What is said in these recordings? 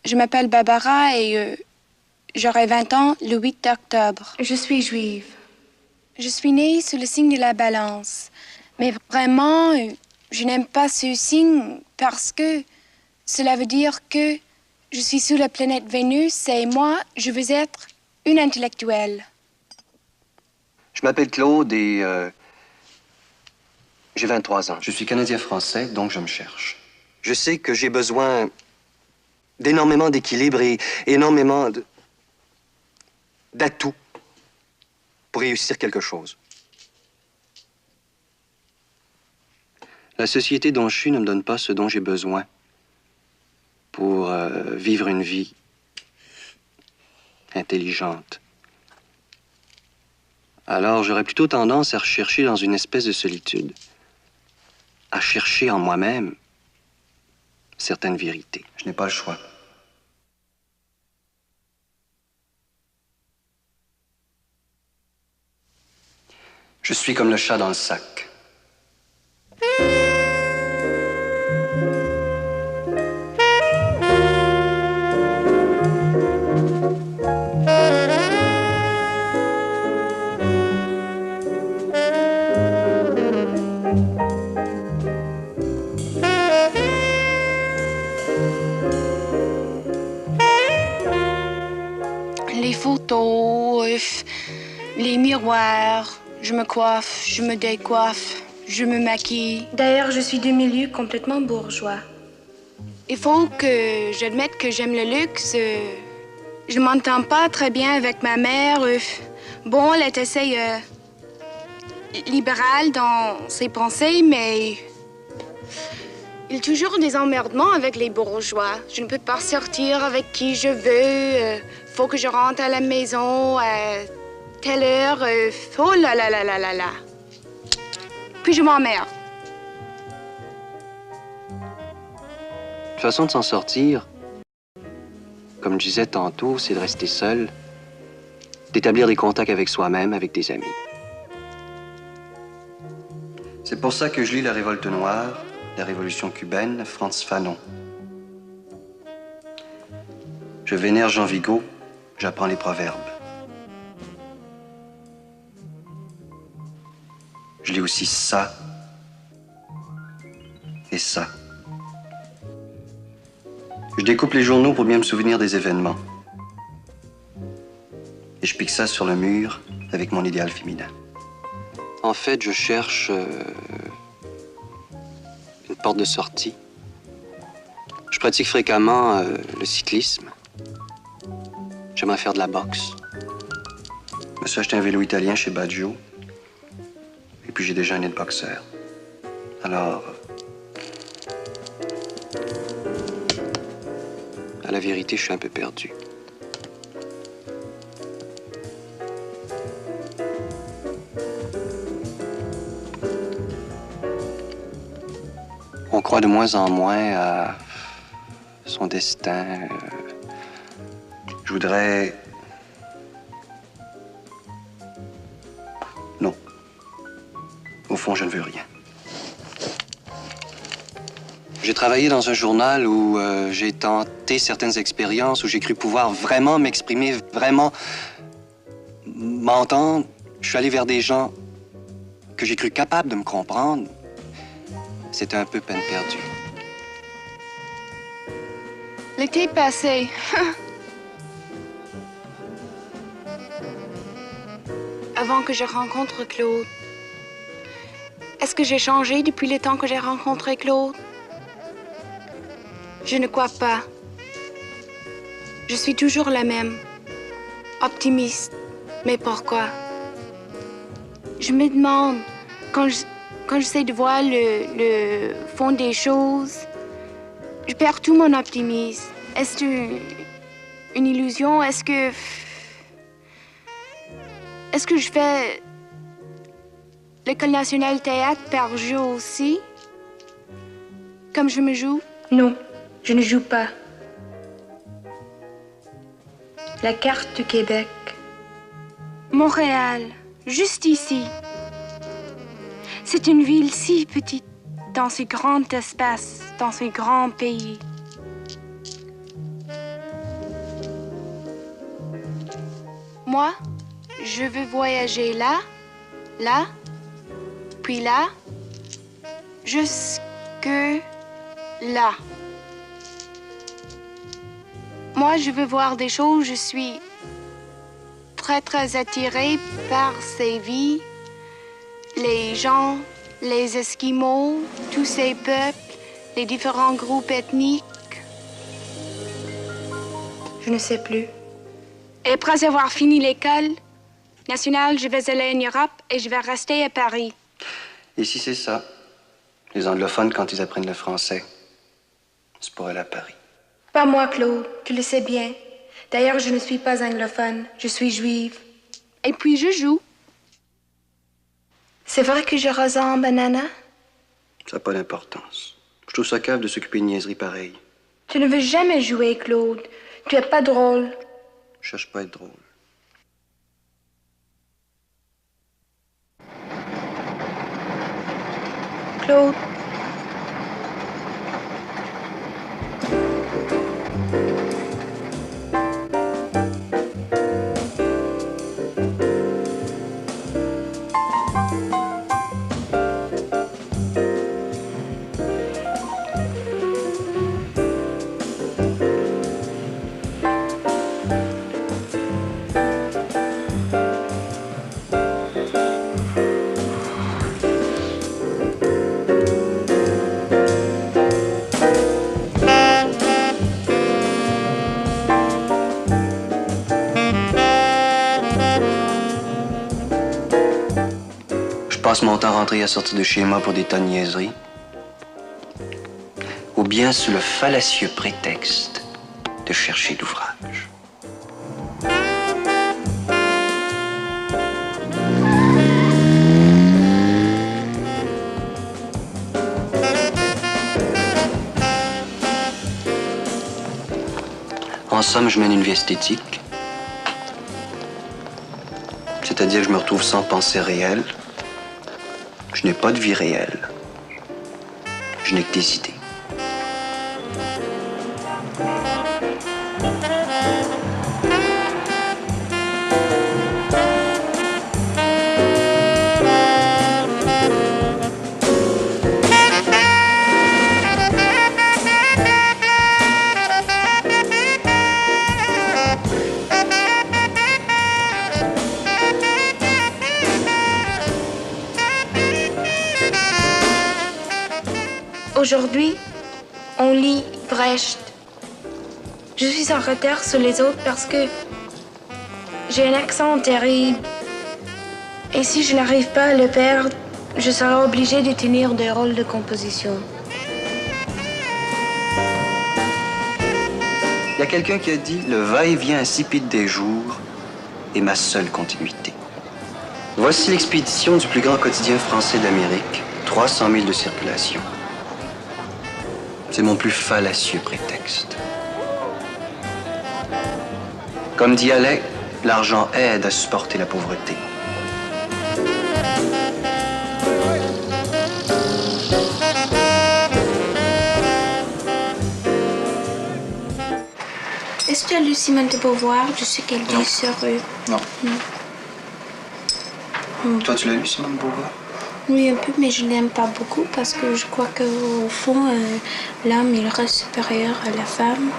Je m'appelle Barbara et j'aurai 20 ans le 8 octobre. Je suis juive. Je suis née sous le signe de la balance. Mais vraiment, je n'aime pas ce signe parce que cela veut dire que je suis sous la planète Vénus et moi, je veux être une intellectuelle. Je m'appelle Claude et j'ai 23 ans. Je suis Canadien-Français, donc je me cherche. Je sais que j'ai besoin d'énormément d'équilibre et énormément d'atouts pour réussir quelque chose. La société dont je suis ne me donne pas ce dont j'ai besoin pour vivre une vie intelligente. Alors, j'aurais plutôt tendance à rechercher dans une espèce de solitude, à chercher en moi-même certaines vérités. Je n'ai pas le choix. Je suis comme le chat dans le sac. Les photos, les miroirs, je me coiffe, je me décoiffe, je me maquille. D'ailleurs, je suis de milieu complètement bourgeois. Il faut que j'admette que j'aime le luxe. Je m'entends pas très bien avec ma mère. Bon, elle est assez libérale dans ses pensées, mais il y a toujours des emmerdements avec les bourgeois. Je ne peux pas sortir avec qui je veux. Faut que je rentre à la maison à telle heure. Oh là là là là là là. Puis je m'emmerde. La façon de s'en sortir, comme je disais tantôt, c'est de rester seul, d'établir des contacts avec soi-même, avec des amis. C'est pour ça que je lis La Révolte noire, La Révolution cubaine, Frantz Fanon. Je vénère Jean Vigo, j'apprends les proverbes. Je lis aussi ça et ça. Je découpe les journaux pour bien me souvenir des événements. Et je pique ça sur le mur avec mon idéal féminin. En fait, je cherche une porte de sortie. Je pratique fréquemment le cyclisme. J'aimerais faire de la boxe. Je me suis acheté un vélo italien chez Baggio. Et puis j'ai déjà un nez de boxeur. Alors, à la vérité, je suis un peu perdu. On croit de moins en moins à son destin. Je voudrais... Non. Au fond, je ne veux rien. J'ai travaillé dans un journal où j'ai tenté certaines expériences, où j'ai cru pouvoir vraiment m'exprimer, vraiment m'entendre. Je suis allé vers des gens que j'ai cru capables de me comprendre. C'était un peu peine perdue. L'été passé, avant que je rencontre Claude, est-ce que j'ai changé depuis le temps que j'ai rencontré Claude? Je ne crois pas. Je suis toujours la même, optimiste. Mais pourquoi? Je me demande, quand j'essaie de voir le fond des choses, je perds tout mon optimisme. Est-ce une illusion? Est-ce que je fais l'École nationale théâtre par jeu aussi? Comme je me joue? Non, je ne joue pas. La carte du Québec. Montréal, juste ici. C'est une ville si petite, dans ce grand espace, dans ce grand pays. Moi, je veux voyager là, là, puis là, jusque là. Moi, je veux voir des choses. Je suis très, très attirée par ces vies, les gens, les Esquimaux, tous ces peuples, les différents groupes ethniques. Je ne sais plus. Et après avoir fini l'école nationale, je vais aller en Europe et je vais rester à Paris. Ici, c'est ça. Les anglophones, quand ils apprennent le français, c'est pour aller à Paris. Pas moi, Claude. Tu le sais bien. D'ailleurs, je ne suis pas anglophone. Je suis juive. Et puis je joue. C'est vrai que je ressemble à Nana? Ça n'a pas d'importance. Je trouve ça cave de s'occuper de niaiseries pareilles. Tu ne veux jamais jouer, Claude. Tu es pas drôle. Je cherche pas à être drôle. Claude. Je passe mon temps rentré à sortir de chez moi pour des tas de niaiseries. Ou bien sous le fallacieux prétexte de chercher d'ouvrage. En somme, je mène une vie esthétique. C'est-à-dire que je me retrouve sans pensée réelle. Je n'ai pas de vie réelle. Je n'ai que des idées. Aujourd'hui, on lit Brecht. Je suis en retard sur les autres parce que j'ai un accent terrible. Et si je n'arrive pas à le perdre, je serai obligée de tenir des rôles de composition. Il y a quelqu'un qui a dit « Le va-et-vient insipide des jours est ma seule continuité ». Voici l'expédition du plus grand quotidien français d'Amérique, 300 000 de circulation. C'est mon plus fallacieux prétexte. Comme dit Allais, l'argent aide à supporter la pauvreté. Est-ce que tu as lu Simone de Beauvoir? Je sais qu'elle dit sur eux. Non. Toi, tu l'as lu, Simone de Beauvoir? Oui, un peu, mais je l'aime pas beaucoup parce que je crois qu'au fond, l'homme, il reste supérieur à la femme.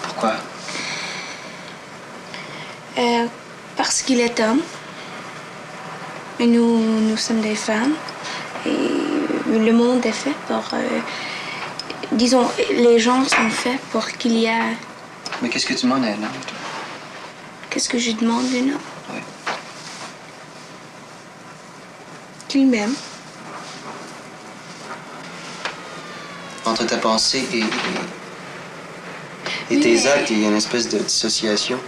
Pourquoi? Parce qu'il est homme. Et nous sommes des femmes. Et le monde est fait pour... disons, les gens sont faits pour qu'il y a... Mais qu'est-ce que tu demandes à un homme, toi? Qu'est-ce que je demande d'un homme? Oui. Qu'il m'aime. Entre ta pensée et Oui, tes mais- actes, il y a une espèce de dissociation.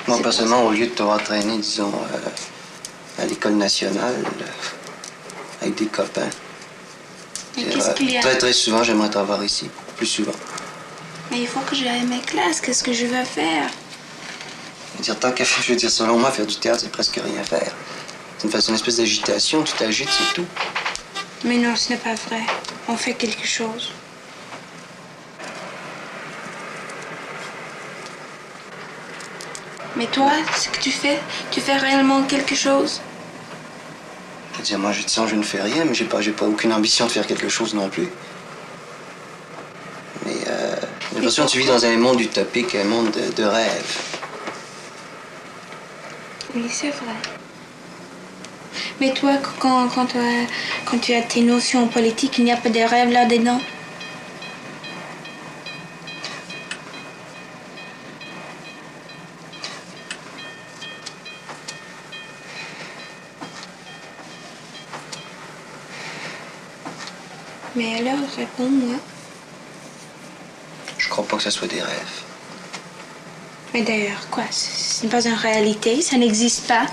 Moi, personnellement, au lieu de t'avoir traîné, disons, à l'école nationale, avec des copains, Mais qu'est-ce qu'il y a? très, très souvent, j'aimerais t'avoir ici. Plus souvent. Mais il faut que j'aille à mes classes. Qu'est-ce que je vais faire? Tant qu'à faire, je veux dire, selon moi, faire du théâtre, c'est presque rien faire. C'est une espèce d'agitation, tu t'agites, c'est tout. Mais non, ce n'est pas vrai. On fait quelque chose. Mais toi, ce que tu fais réellement quelque chose? C'est-à-dire, moi, je ne fais rien, mais j'ai pas aucune ambition de faire quelque chose non plus. Mais j'ai l'impression que tu vis dans un monde utopique, un monde de rêve. Oui, c'est vrai. Mais toi, quand tu as tes notions politiques, il n'y a pas de rêve là-dedans? Mais alors, réponds-moi. Je crois pas que ce soit des rêves. Mais d'ailleurs, quoi? Ce n'est pas une réalité, ça n'existe pas.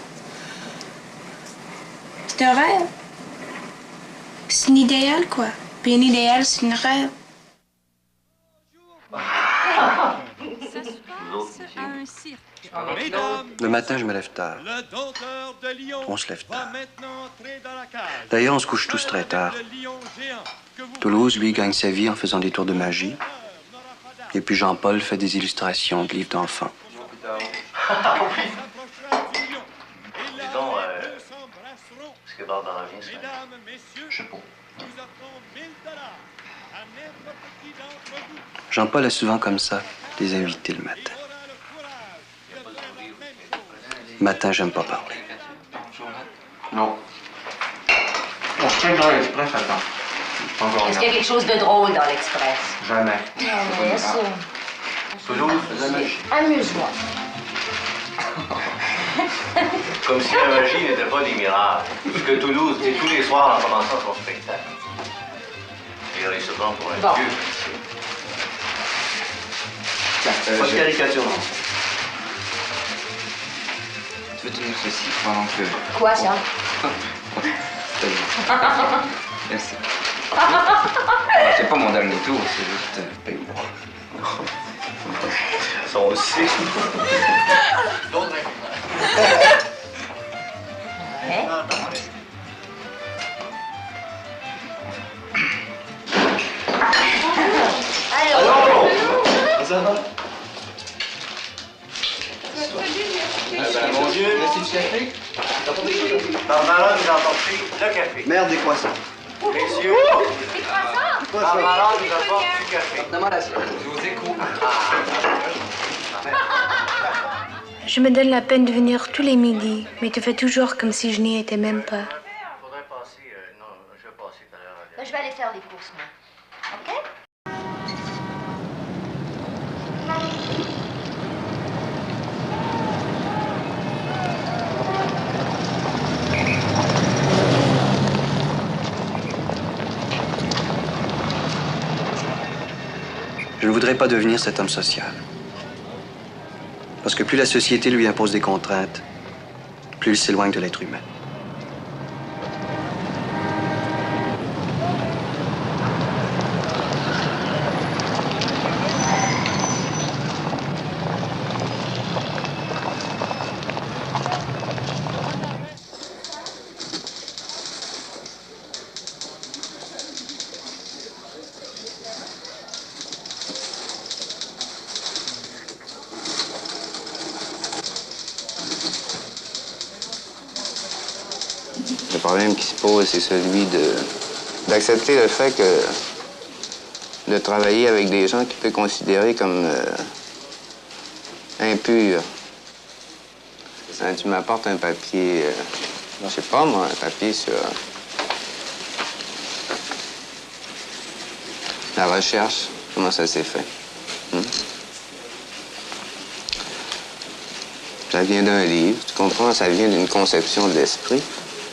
C'est un rêve. C'est un idéal, quoi. Puis un idéal, c'est un rêve. Le matin, je me lève tard. On se lève tard. D'ailleurs, on se couche tous très tard. Toulouse, lui, gagne sa vie en faisant des tours de magie. Et puis Jean-Paul fait des illustrations de livres d'enfants. Dis donc, est-ce que Barbara vient ce matin? Je sais pas. Jean-Paul a souvent comme ça des invités le matin. Le matin, j'aime pas parler. Non. On se tient dans l'Express, attends. Est-ce qu'il y a quelque chose de drôle dans l'Express? Jamais. Bien sûr. Toujours, Amuse-moi. Comme si la magie n'était pas des miracles. Ce que Toulouse dit tous les soirs en commençant son spectacle. Et il se prend pour un Bon. dieu. Pas de caricature, non. Tu veux tenir ceci pendant que... Quoi, ça? Merci. C'est pas mon dernier tour, c'est juste... paye-moi. Ça aussi. D'autres Hein? Allô? Ça va? Mon Dieu. Merci le café. Barbara nous a apporté le café. Merde, des croissants. Messieurs, Barbara nous apporte du café. Je vous écoute. Je me donne la peine de venir tous les midis, mais tu fais toujours comme si je n'y étais même pas. Faudrait passer, non, je vais passer tout à l'heure. Ben, je vais aller faire les courses, moi. OK? Je ne voudrais pas devenir cet homme social. Parce que plus la société lui impose des contraintes, plus il s'éloigne de l'être humain. Le problème qui se pose, c'est celui d'accepter le fait que de travailler avec des gens qui peut considérer comme impurs. Tu m'apportes un papier, je sais pas moi, un papier sur la recherche, comment ça s'est fait. Ça vient d'un livre, tu comprends? Ça vient d'une conception de l'esprit.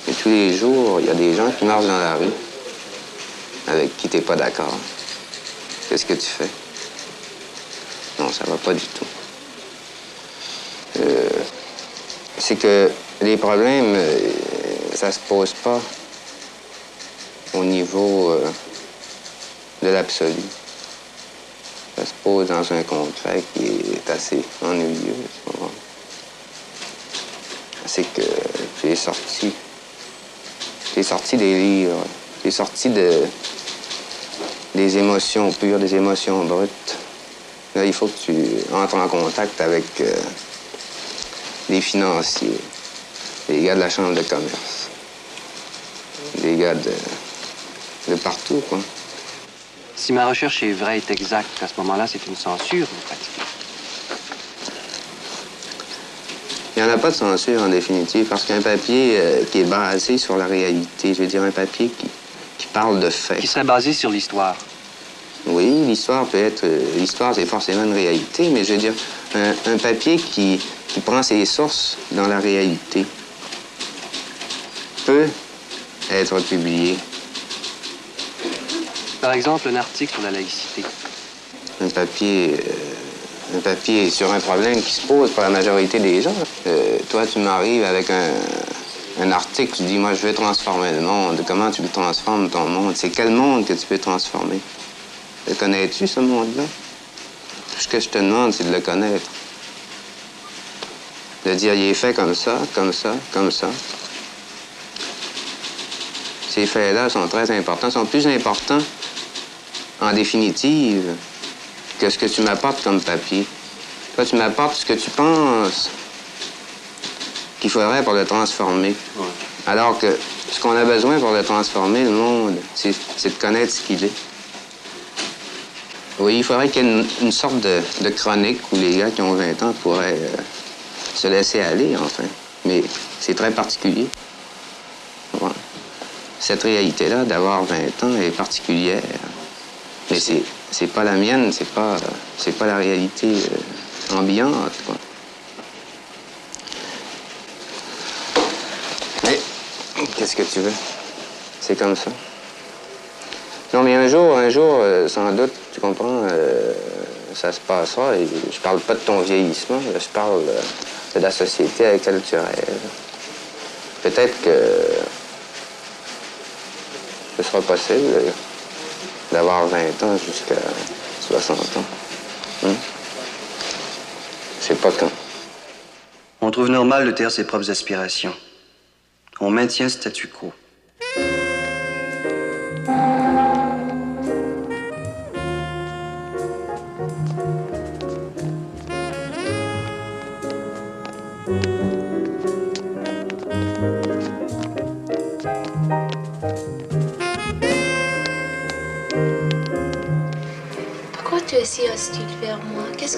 Et tous les jours, il y a des gens qui marchent dans la rue avec qui tu n'es pas d'accord. Qu'est-ce que tu fais? Non, ça va pas du tout. C'est que les problèmes, ça se pose pas au niveau de l'absolu. Ça se pose dans un concret qui est assez ennuyeux. C'est que tu es sorti. T'es sorti des livres, t'es sorti des émotions pures, des émotions brutes. Là, il faut que tu entres en contact avec des financiers, des gars de la Chambre de commerce, des gars de partout, quoi. Si ma recherche est vraie, est exacte, à ce moment-là, c'est une censure, vous pratiquez. Il n'y en a pas de censure, en définitive, parce qu'un papier qui est basé sur la réalité, je veux dire un papier qui parle de faits. Qui serait basé sur l'histoire. Oui, l'histoire peut être... l'histoire, c'est forcément une réalité, mais je veux dire, un papier qui prend ses sources dans la réalité peut être publié. Par exemple, un article sur la laïcité. Un papier sur un problème qui se pose par la majorité des gens. Toi, tu m'arrives avec un article, tu dis, moi, je veux transformer le monde. Comment tu transformes ton monde? C'est quel monde que tu peux transformer? Le connais-tu, ce monde-là? Ce que je te demande, c'est de le connaître. De dire, il est fait comme ça, comme ça, comme ça. Ces faits-là sont très importants, sont plus importants, en définitive, que ce que tu m'apportes comme papier. Toi, tu m'apportes ce que tu penses qu'il faudrait pour le transformer. Ouais. Alors que ce qu'on a besoin pour le transformer, le monde, c'est de connaître ce qu'il est. Oui, il faudrait qu'il y ait une sorte de chronique où les gars qui ont 20 ans pourraient se laisser aller, enfin. Mais c'est très particulier. Ouais. Cette réalité-là, d'avoir 20 ans, est particulière. Mais c'est pas la mienne, c'est pas la réalité ambiante, quoi. Mais qu'est-ce que tu veux? C'est comme ça. Non, mais un jour, sans doute, tu comprends, ça se passera. Et je parle pas de ton vieillissement, je parle de la société à laquelle tu rêves. Peut-être que ce sera possible d'avoir 20 ans jusqu'à 60 ans. Hein? Je sais pas quand. On trouve normal de taire ses propres aspirations. On maintient le statu quo. Pourquoi tu es si hostile vers moi? Qu'est-ce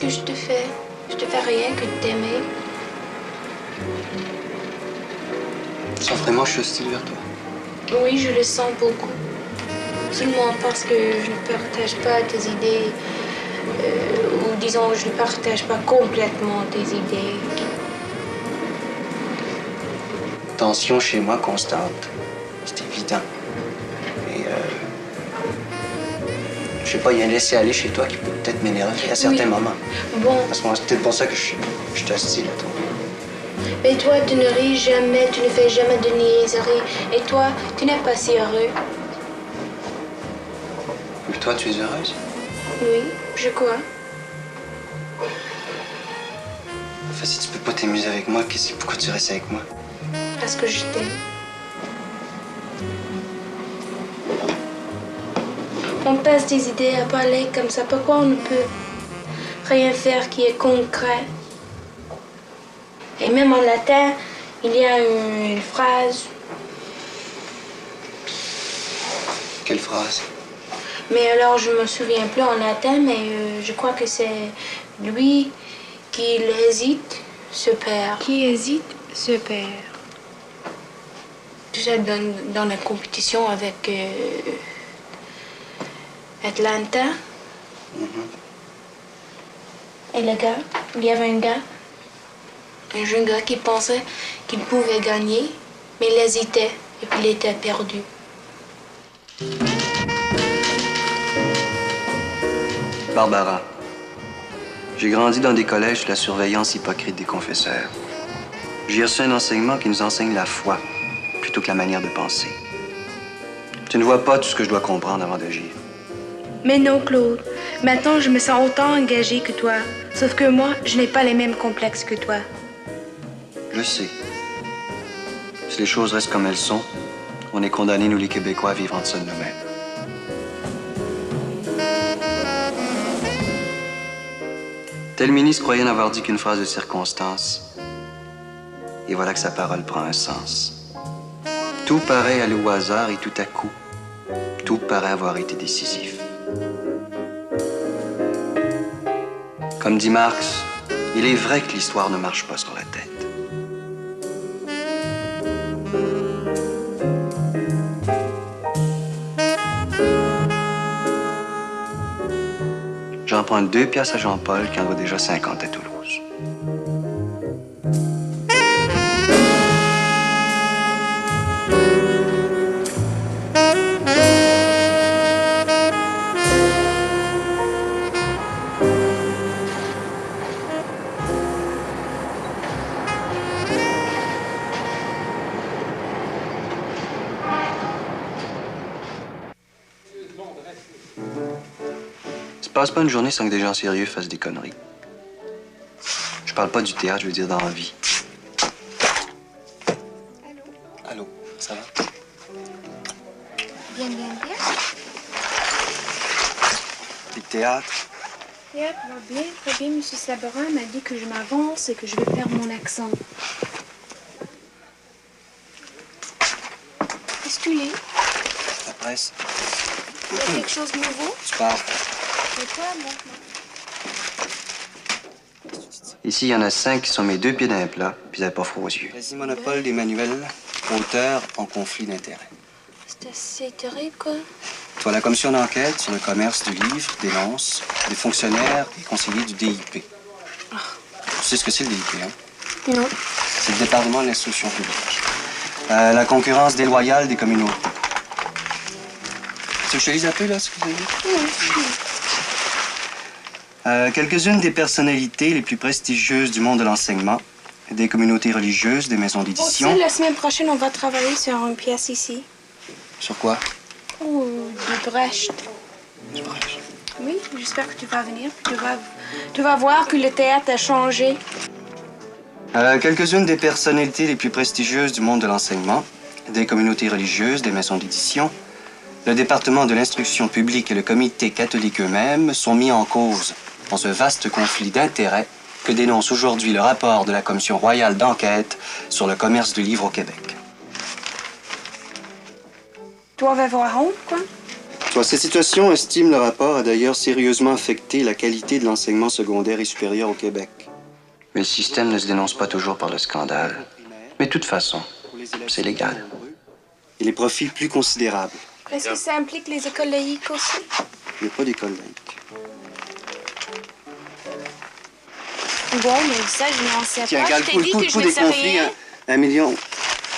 que je te fais? Je te fais rien que de t'aimer. Sans vraiment, je suis hostile vers toi. Oui, je le sens beaucoup. Seulement parce que je ne partage pas tes idées, ou disons, je ne partage pas complètement tes idées. Tension chez moi constante. C'est évident. Et je sais pas, il y a un laisser-aller chez toi qui peut peut-être m'énerver à certains moments. Bon, Parce que c'est peut-être pour ça que je suis hostile à toi. mais toi, tu ne ris jamais, tu ne fais jamais de niaiseries. Et toi, tu n'es pas si heureux. Mais toi, tu es heureuse? Oui, je crois. Enfin, si tu peux pas t'amuser avec moi, pourquoi tu restes avec moi? Parce que je t'aime. On passe des idées à parler comme ça. Pourquoi on ne peut rien faire qui est concret? Et même en latin, il y a une phrase. Quelle phrase? Mais alors, je me souviens plus en latin, mais je crois que c'est lui qui hésite, se perd. Qui hésite se perd. Tu sais, dans la compétition avec Atlanta. Et le gars, il y avait un jeune gars qui pensait qu'il pouvait gagner, mais il hésitait et puis il était perdu. Barbara. J'ai grandi dans des collèges sous la surveillance hypocrite des confesseurs. J'ai reçu un enseignement qui nous enseigne la foi plutôt que la manière de penser. Tu ne vois pas tout ce que je dois comprendre avant d'agir. Mais non, Claude. Maintenant, je me sens autant engagée que toi. Sauf que moi, je n'ai pas les mêmes complexes que toi. Je sais. Si les choses restent comme elles sont, on est condamnés, nous les Québécois, à vivre en dessous de nous-mêmes. Tel ministre croyait n'avoir dit qu'une phrase de circonstance. Et voilà que sa parole prend un sens. Tout paraît aller au hasard et tout à coup, tout paraît avoir été décisif. Comme dit Marx, il est vrai que l'histoire ne marche pas sur la tête. J'emprunte 2 piastres à Jean-Paul qui en doit déjà 50 à Toulouse. Se passe pas une journée sans que des gens sérieux fassent des conneries. Je parle pas du théâtre, je veux dire dans la vie. Allô? Allô, ça va? Bien. Le théâtre? Théâtre va bien, très bien. M. Saborin m'a dit que je m'avance et que je vais perdre mon accent. Qu'est-ce que tu lis? La presse? Il y a quelque chose de nouveau? Tu parles? C'est quoi, moi? Ici, il y en a 5 qui sont mes 2 pieds dans un plat, puis ils n'avaient pas froid aux yeux. Quasi-monopole des manuels, auteurs en conflit d'intérêts. C'est assez terrible, quoi. Toi, la commission d'enquête sur le commerce du livre dénonce des fonctionnaires et conseillers du DIP. Tu sais ce que c'est le DIP, hein? Non. C'est le département de l'instruction publique. La concurrence déloyale des communautés. Tu veux que je te lise un peu, là, ce que vous avez dit? Quelques-unes des personnalités les plus prestigieuses du monde de l'enseignement, des communautés religieuses, des maisons d'édition. Aussi, la semaine prochaine, on va travailler sur une pièce ici. Sur quoi? Oh, de Brecht. Du Brecht. Oui, j'espère que tu vas venir. Tu vas voir que le théâtre a changé. Quelques-unes des personnalités les plus prestigieuses du monde de l'enseignement, des communautés religieuses, des maisons d'édition, le département de l'instruction publique et le comité catholique eux-mêmes sont mis en cause dans ce vaste conflit d'intérêts que dénonce aujourd'hui le rapport de la Commission royale d'enquête sur le commerce du livre au Québec. Toi, va voir honte, quoi. Cette situation, estime le rapport, a d'ailleurs sérieusement affecté la qualité de l'enseignement secondaire et supérieur au Québec. Mais le système ne se dénonce pas toujours par le scandale. Mais de toute façon, c'est légal. Et les profits plus considérables. Est-ce que ça implique les écoles laïques aussi? Il n'y a pas d'école laïque. Bon, mais ça, je n'en sais Tiens, pas. regarde, Je t'ai dit que je ne sais rien. 1 million.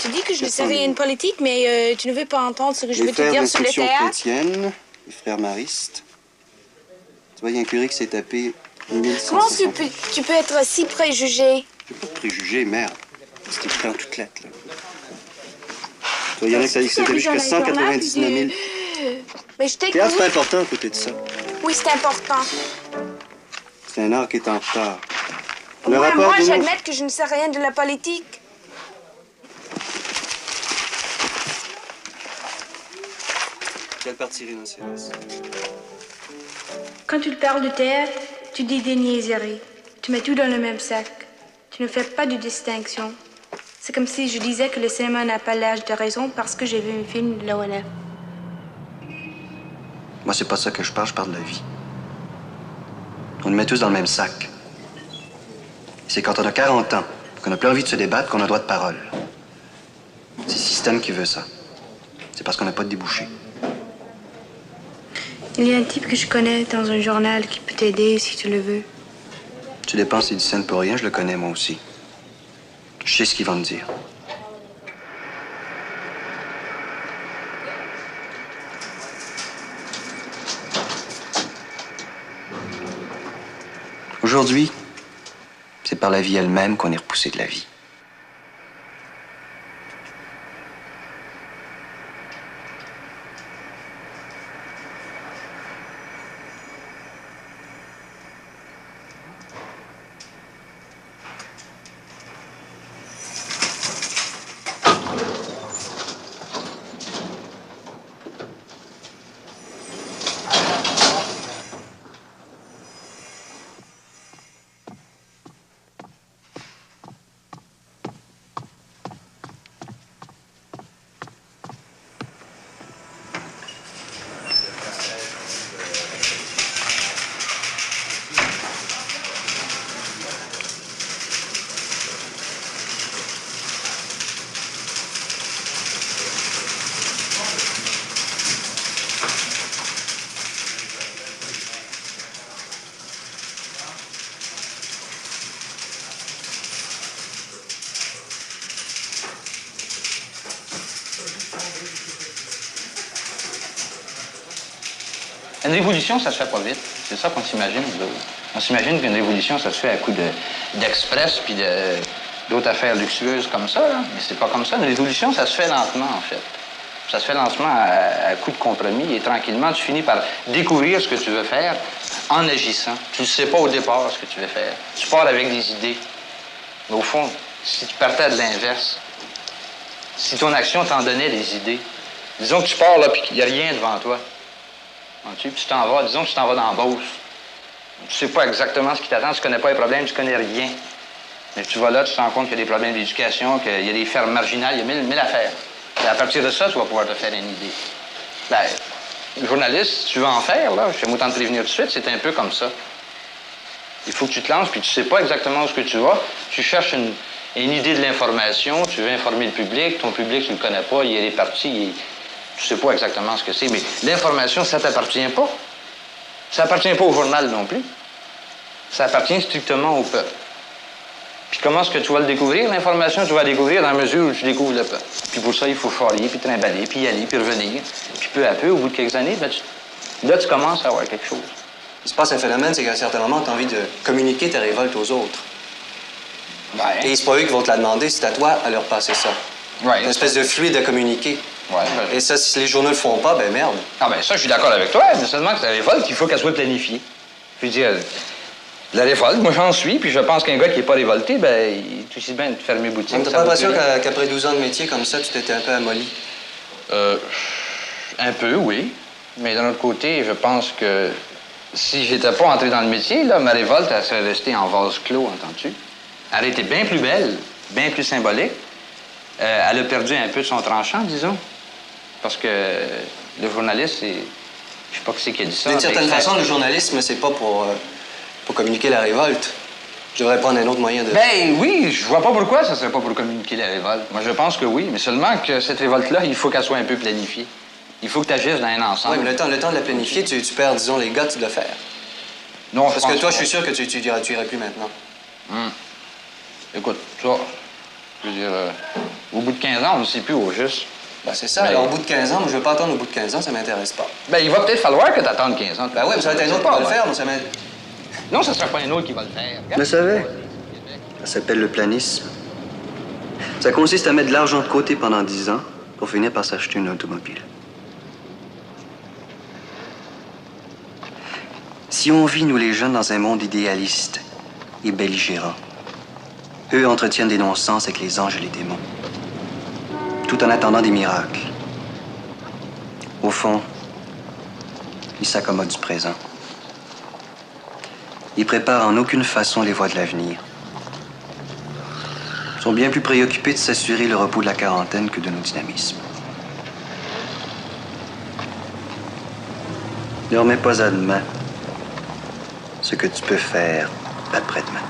Tu dis que je ne sais rien de politique, mais tu ne veux pas entendre ce que je veux te dire sur le frères théâtre? chrétienne, les frères maristes. Tu vois, il y a un curé qui s'est tapé 1100. Comment tu peux être si préjugé? J'ai pas de préjugés, merde. C'était écrit en toutes lettres, là. Toi, il y en a qui s'est tapé jusqu'à 199 000. Mais je t'écoute. Théâtre, c'est important à côté de ça. Oui, c'est important. C'est un art qui est en retard. Le Moi, rapport dénonce- j'admets que je ne sais rien de la politique. Quelle partie rhinocéros? Quand tu parles de théâtre, tu dis des niaiseries. Tu mets tout dans le même sac. Tu ne fais pas de distinction. C'est comme si je disais que le cinéma n'a pas l'âge de raison parce que j'ai vu un film de l'ONF. Moi, c'est pas ça que je parle de la vie. On nous met tous dans le même sac. C'est quand on a 40 ans, qu'on n'a plus envie de se débattre, qu'on a droit de parole. C'est le système qui veut ça. C'est parce qu'on n'a pas de débouché. Il y a un type que je connais dans un journal qui peut t'aider si tu le veux. Tu dépenses 10 cents pour rien, je le connais moi aussi. Je sais ce qu'ils vont me dire. Aujourd'hui, c'est par la vie elle-même qu'on est repoussé de la vie. Une révolution, ça se fait pas vite. C'est ça qu'on s'imagine. On s'imagine qu'une révolution, ça se fait à coup d'express puis d'autres affaires luxueuses comme ça, là. Mais c'est pas comme ça. Une révolution, ça se fait lentement, en fait. Ça se fait lentement à coup de compromis et tranquillement, tu finis par découvrir ce que tu veux faire en agissant. Tu ne sais pas au départ ce que tu veux faire. Tu pars avec des idées. Mais au fond, si tu partais de l'inverse, si ton action t'en donnait des idées, disons que tu pars là puis qu'il n'y a rien devant toi, puis tu t'en vas, disons que tu t'en vas dans la Beauce. Tu sais pas exactement ce qui t'attend, tu connais pas les problèmes, tu connais rien. Mais tu vas là, tu te rends compte qu'il y a des problèmes d'éducation, qu'il y a des fermes marginales, il y a mille affaires. Et à partir de ça, tu vas pouvoir te faire une idée. Ben, le journaliste, si tu veux en faire, là, je fais autant de prévenir tout de suite, c'est un peu comme ça. Il faut que tu te lances, puis tu sais pas exactement où ce que tu vas. Tu cherches une idée de l'information, tu veux informer le public, ton public, tu le connais pas, il est réparti, tu sais pas exactement ce que c'est. Mais l'information, ça t'appartient pas. Ça appartient pas au journal non plus. Ça appartient strictement au peuple. Puis comment est-ce que tu vas le découvrir? L'information, tu vas la découvrir dans la mesure où tu découvres le peuple. Puis pour ça, il faut charrier, puis trimballer, puis y aller, puis revenir. Puis peu à peu, au bout de quelques années, ben, là, tu commences à avoir quelque chose. Il se passe un phénomène, c'est qu'à un certain moment, tu as envie de communiquer ta révolte aux autres. Ouais. Et c'est pas eux qui vont te la demander, c'est à toi à leur passer ça. Ouais. Une espèce de fluide à communiquer. Ouais, ben... Et ça, si les journaux le font pas, ben merde. Ah ben ça, je suis d'accord avec toi, mais seulement que la révolte, il faut qu'elle soit planifiée. Je veux dire, la révolte, moi j'en suis, puis je pense qu'un gars qui n'est pas révolté, ben, il est aussi bien de fermer boutique. Mais t'as pas l'impression qu'après 12 ans de métier comme ça, tu t'étais un peu amolli? Un peu, oui. Mais d'un autre côté, je pense que si j'étais pas entré dans le métier, là, ma révolte, elle serait restée en vase clos, entends-tu? Elle était bien plus belle, bien plus symbolique. Elle a perdu un peu de son tranchant, disons. Parce que le journaliste, c'est... Je sais pas qui c'est qui a dit ça. D'une certaine façon, le journalisme, c'est pas pour communiquer la révolte. Je devrais prendre un autre moyen de... Ben oui, je vois pas pourquoi ça serait pas pour communiquer la révolte. Moi, je pense que oui, mais seulement que cette révolte-là, il faut qu'elle soit un peu planifiée. Il faut que tu agisses dans un ensemble. Oui, mais le temps de la planifier, tu perds, disons, les gars de le faire. Non, parce que toi, je suis sûr que tu irais plus maintenant. Écoute, ça, je veux dire, au bout de 15 ans, on ne sait plus au juste. Ben, c'est ça. Mais... Alors, au bout de 15 ans, moi, je veux pas attendre au bout de 15 ans, ça m'intéresse pas. Ben, il va peut-être falloir que tu attendes 15 ans. Ben oui, mais ça va être un autre qui va le faire, mais ça m'intéresse. Non, ça sera pas un autre qui va le faire. Je le savais. Ça s'appelle le planisme. Ça consiste à mettre de l'argent de côté pendant 10 ans pour finir par s'acheter une automobile. Si on vit, nous les jeunes, dans un monde idéaliste et belligérant, eux entretiennent des non-sens avec les anges et les démons, tout en attendant des miracles. Au fond, ils s'accommodent du présent. Ils préparent en aucune façon les voies de l'avenir. Ils sont bien plus préoccupés de s'assurer le repos de la quarantaine que de nos dynamismes. Ne remets pas à demain ce que tu peux faire après-demain.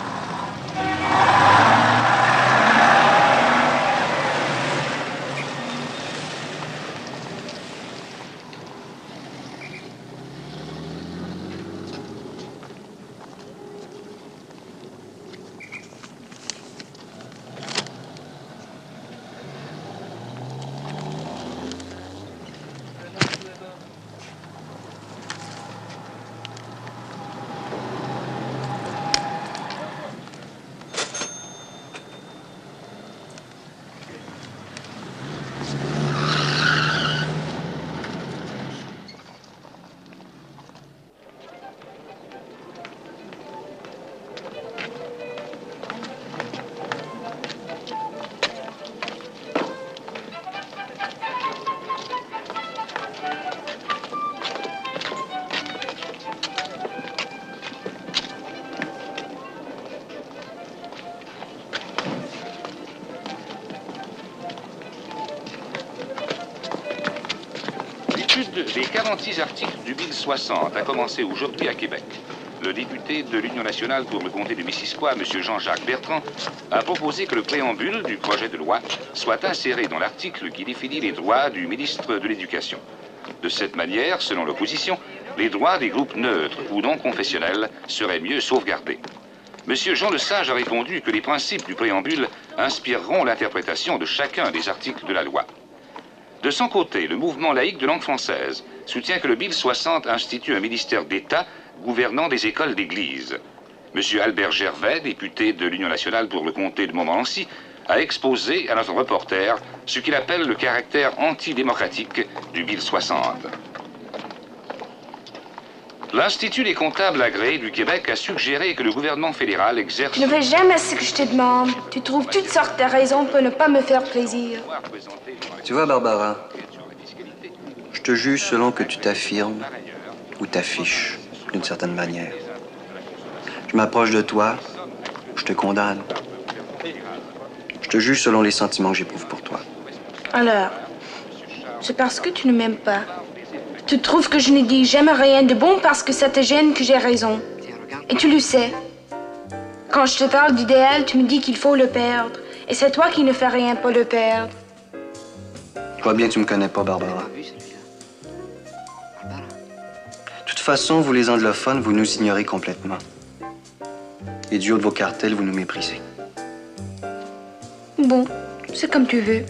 Des 46 articles du Bill 60 a commencé aujourd'hui à Québec. Le député de l'Union nationale pour le comté de Missisquoi, M. Jean-Jacques Bertrand, a proposé que le préambule du projet de loi soit inséré dans l'article qui définit les droits du ministre de l'Éducation. De cette manière, selon l'opposition, les droits des groupes neutres ou non confessionnels seraient mieux sauvegardés. M. Jean Lesage a répondu que les principes du préambule inspireront l'interprétation de chacun des articles de la loi. De son côté, le mouvement laïque de langue française soutient que le Bill 60 institue un ministère d'État gouvernant des écoles d'église. M. Albert Gervais, député de l'Union nationale pour le comté de Montmorency, a exposé à notre reporter ce qu'il appelle le caractère antidémocratique du Bill 60. L'Institut des comptables agréés du Québec a suggéré que le gouvernement fédéral exerce... Tu ne fais jamais ce que je te demande. Tu trouves toutes sortes de raisons pour ne pas me faire plaisir. Tu vois, Barbara, je te juge selon que tu t'affirmes ou t'affiches d'une certaine manière. Je m'approche de toi, je te condamne. Je te juge selon les sentiments que j'éprouve pour toi. Alors, c'est parce que tu ne m'aimes pas. Tu trouves que je ne dis jamais rien de bon parce que ça te gêne que j'ai raison. Et tu le sais. Quand je te parle d'idéal, tu me dis qu'il faut le perdre. Et c'est toi qui ne fais rien pour le perdre. Je vois bien que tu me connais pas, Barbara. De toute façon, vous les anglophones, vous nous ignorez complètement. Et du haut de vos cartels, vous nous méprisez. Bon, c'est comme tu veux.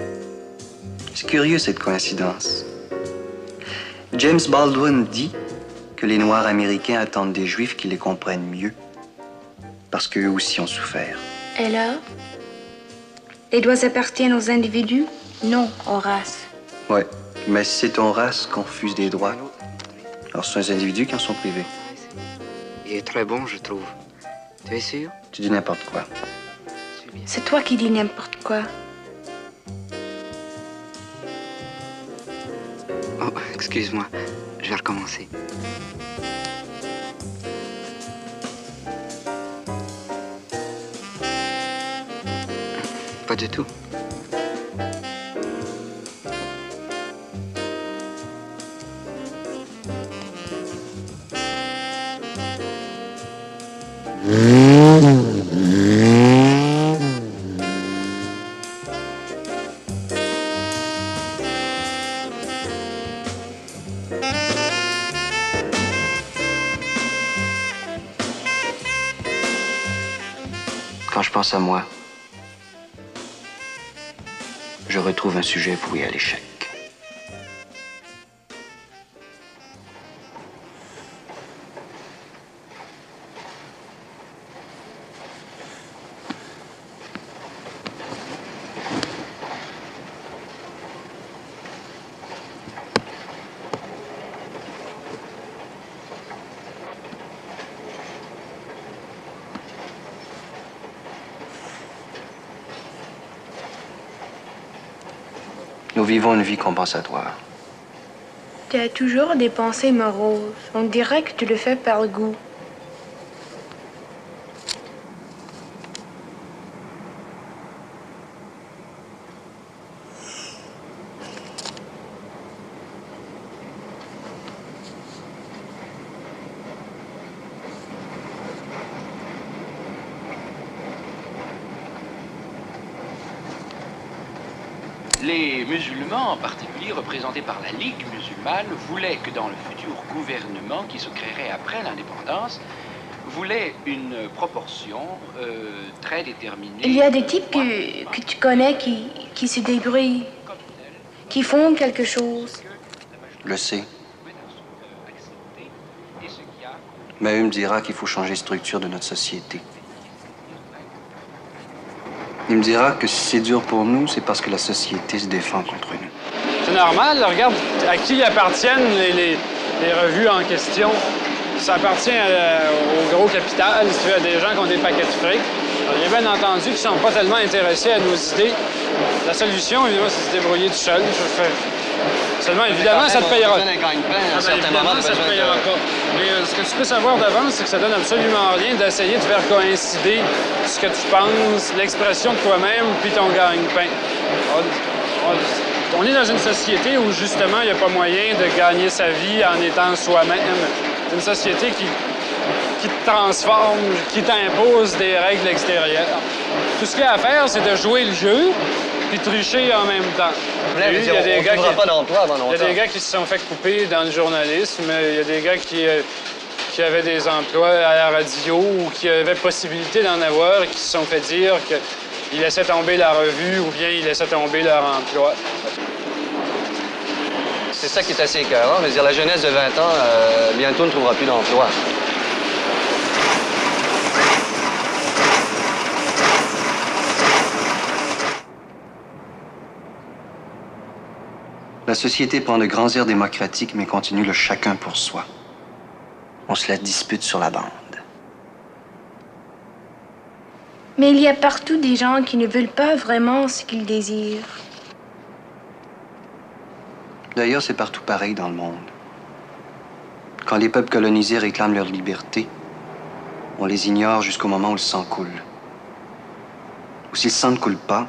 C'est curieux, cette coïncidence. James Baldwin dit que les Noirs américains attendent des Juifs qui les comprennent mieux, parce qu'eux aussi ont souffert. Et là, les droits appartiennent aux individus, non aux races. Ouais, mais si c'est ton race qu'on refuse des droits, alors ce sont les individus qui en sont privés. Il est très bon, je trouve. Tu es sûr? Tu dis n'importe quoi. C'est toi qui dis n'importe quoi. Oh, excuse-moi. Je vais recommencer. Pas du tout. Quand je pense à moi, je retrouve un sujet voué à l'échec. Nous vivons une vie compensatoire. Tu as toujours des pensées moroses. On dirait que tu le fais par goût. Les musulmans, en particulier représentés par la Ligue musulmane, voulaient que dans le futur gouvernement qui se créerait après l'indépendance, voulaient une proportion très déterminée. Il y a des types que tu connais qui se débrouillent, qui font quelque chose. Je le sais. Mais eux me dira qu'il faut changer la structure de notre société. Il me dira que si c'est dur pour nous, c'est parce que la société se défend contre nous. C'est normal, regarde à qui appartiennent les revues en question. Ça appartient au gros capital, si tu veux, à des gens qui ont des paquets de fric. Il y a bien entendu qu'ils ne sont pas tellement intéressés à nos idées. La solution, évidemment, c'est de se débrouiller tout seul. Seulement, évidemment, ça te payera. Évidemment, ça te payera pas. Mais ce que tu peux savoir d'avance, c'est que ça donne absolument rien d'essayer de faire coïncider ce que tu penses, l'expression de toi-même, puis ton gagne-pain. On est dans une société où, justement, il n'y a pas moyen de gagner sa vie en étant soi-même. C'est une société qui te transforme, qui t'impose des règles extérieures. Tout ce qu'il y a à faire, c'est de jouer le jeu puis tricher en même temps. Il y a des gars qui se sont fait couper dans le journalisme. Il y a des gars qui avaient des emplois à la radio ou qui avaient possibilité d'en avoir et qui se sont fait dire qu'ils laissaient tomber la revue ou bien ils laissaient tomber leur emploi. C'est ça qui est assez écœurant. Je veux dire, la jeunesse de 20 ans, bientôt ne trouvera plus d'emploi. La société prend de grands airs démocratiques, mais continue le chacun pour soi. On se la dispute sur la bande. Mais il y a partout des gens qui ne veulent pas vraiment ce qu'ils désirent. D'ailleurs, c'est partout pareil dans le monde. Quand les peuples colonisés réclament leur liberté, on les ignore jusqu'au moment où le sang coule. Ou si le sang ne coule pas,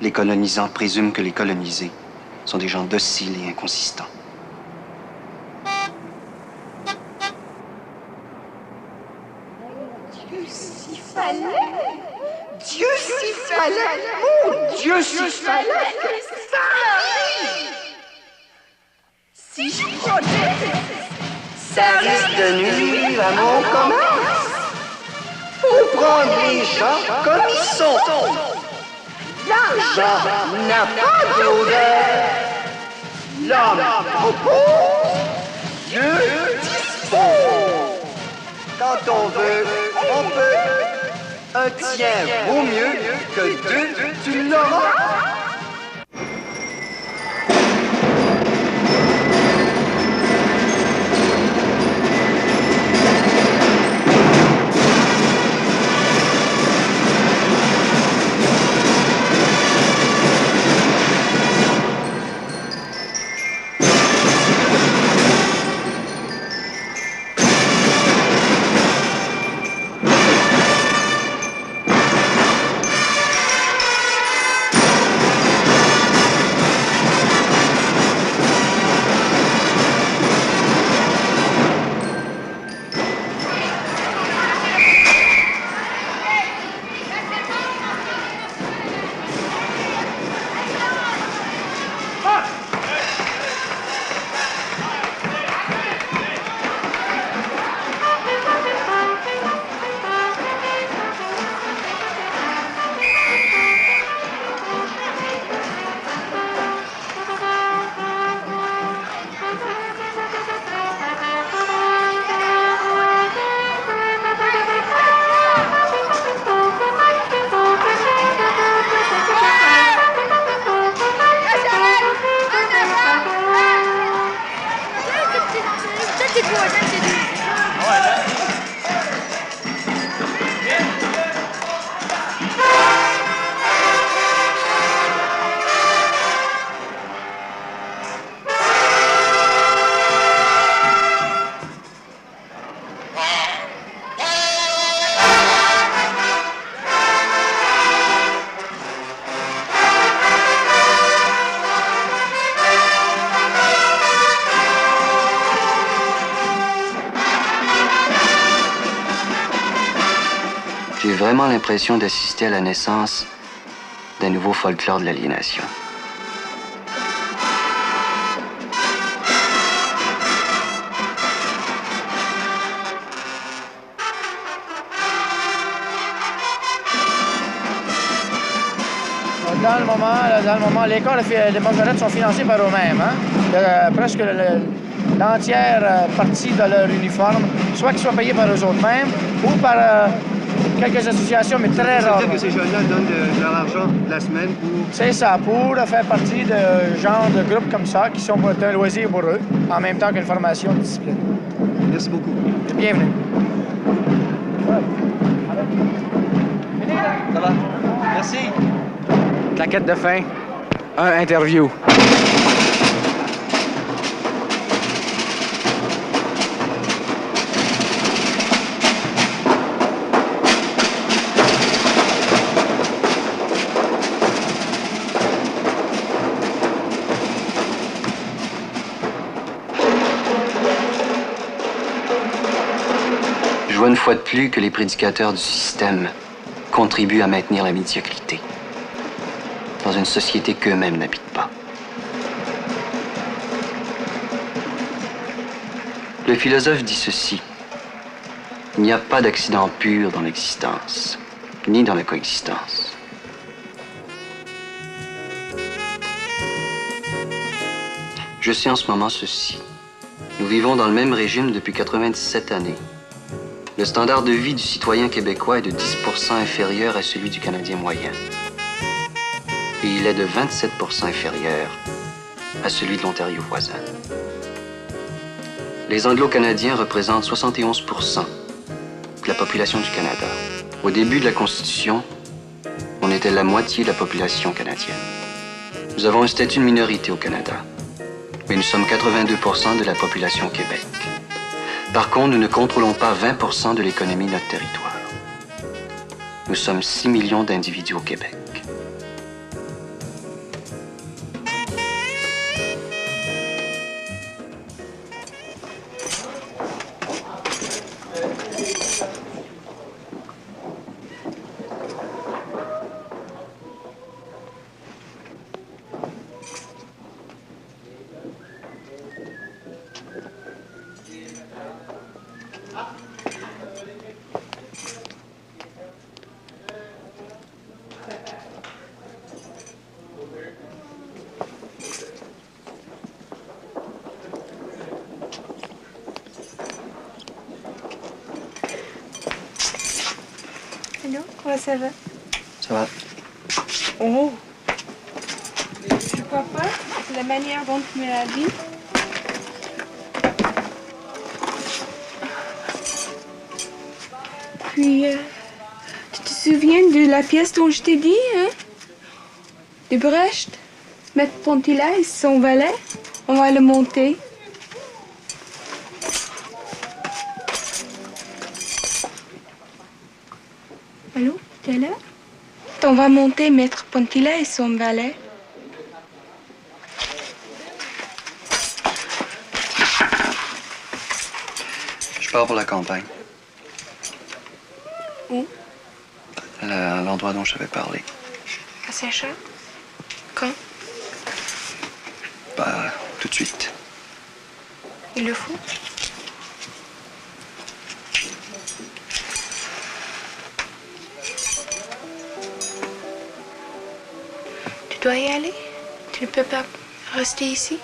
les colonisants présument que les colonisés sont des gens dociles et inconsistants. Dieu s'y fallait! Dieu s'y fallait! Mon Dieu s'y fallait que ça arrive! Si je protège, ça risque de nuire à mon commerce. Faut prendre les gens comme ils sont. L'argent n'a pas d'odeur. L'homme propose, Dieu dispose. Quand on veut, on peut. Un tien vaut mieux que deux, tu l'auras. J'ai vraiment l'impression d'assister à la naissance d'un nouveau folklore de l'aliénation. Dans le moment, les corps de Marguerite sont financés par eux-mêmes. Hein? Presque l'entière partie de leur uniforme, soit qu'ils soient payés par eux-mêmes ou par quelques associations, mais très rares. C'est-à-dire que ces jeunes-là donnent de leur argent la semaine pour... C'est ça, pour faire partie de genre de groupes comme ça, qui sont un loisir pour eux, en même temps qu'une formation de discipline. Merci beaucoup. Bienvenue. Ça va? Merci. Claquette de fin, un interview. Je vois une fois de plus que les prédicateurs du système contribuent à maintenir la médiocrité dans une société qu'eux-mêmes n'habitent pas. Le philosophe dit ceci: il n'y a pas d'accident pur dans l'existence, ni dans la coexistence. Je sais en ce moment ceci. Nous vivons dans le même régime depuis 97 années. Le standard de vie du citoyen québécois est de 10% inférieur à celui du Canadien moyen. Et il est de 27% inférieur à celui de l'Ontario voisin. Les Anglo-Canadiens représentent 71% de la population du Canada. Au début de la Constitution, on était la moitié de la population canadienne. Nous avons un statut de minorité au Canada, mais nous sommes 82% de la population au Québec. Par contre, nous ne contrôlons pas 20% de l'économie de notre territoire. Nous sommes 6 millions d'individus au Québec. Allô, comment ça va? Ça va? Oh! Je crois pas. C'est la manière dont tu me l'as dit. Puis, tu te souviens de la pièce dont je t'ai dit, hein? De Brecht? Maître Pontilla et son valet? On va le monter. Allô, t'es là? On va monter Maître Pontilla et son valet. Je pars pour la campagne. Où? À l'endroit dont je t'avais parlé. À Saint-Charles? Quand? Bah, tout de suite. Il le faut? Tu dois y aller? Tu ne peux pas rester ici?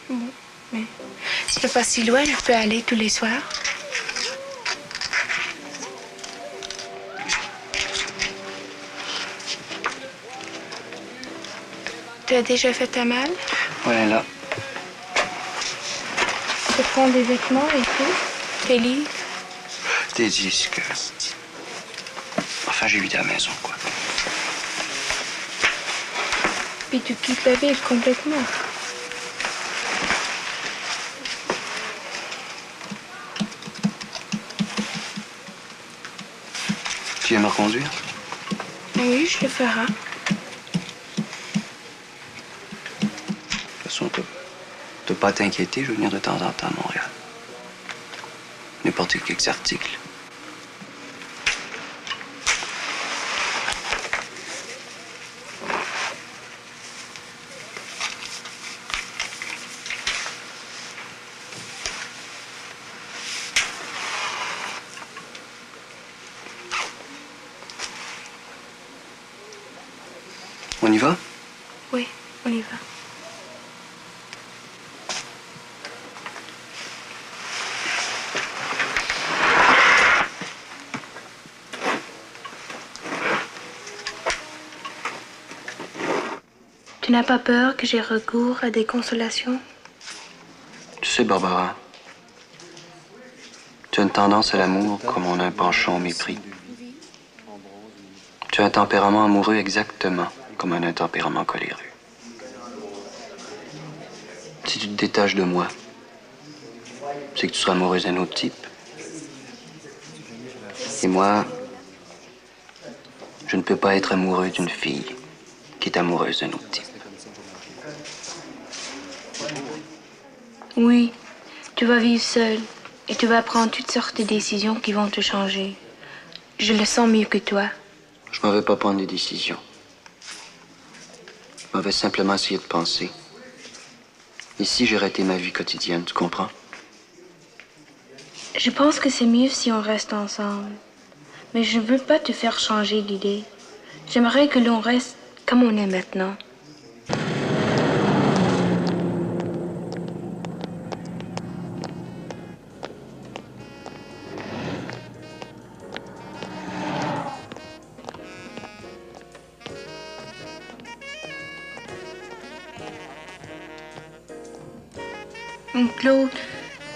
Bon, mais c'est pas si loin, je peux aller tous les soirs. Tu as déjà fait ta malle? Ouais, là. Tu prends des vêtements et tout? Tes livres? Des disques. Enfin, j'ai vidé à la maison, quoi. Puis tu quittes la ville complètement. Tu viens me reconduire? Oui, je le ferai. De toute façon, t'as pas à t'inquiéter, je vais venir de temps en temps à Montréal. N'importe quelques articles. On y va? Oui, on y va. Tu n'as pas peur que j'ai recours à des consolations? Tu sais, Barbara, tu as une tendance à l'amour comme on a un penchant au mépris. Tu as un tempérament amoureux exactement comme on a un tempérament coléreux. Si tu te détaches de moi, c'est que tu seras amoureuse d'un autre type. Et moi, je ne peux pas être amoureux d'une fille qui est amoureuse d'un autre type. Oui, tu vas vivre seul et tu vas prendre toutes sortes de décisions qui vont te changer. Je le sens mieux que toi. Je m'en vais pas prendre des décisions. Je m'en vais simplement essayer de penser. Ici, j'ai raté ma vie quotidienne, tu comprends? Je pense que c'est mieux si on reste ensemble. Mais je ne veux pas te faire changer d'idée. J'aimerais que l'on reste comme on est maintenant. Claude,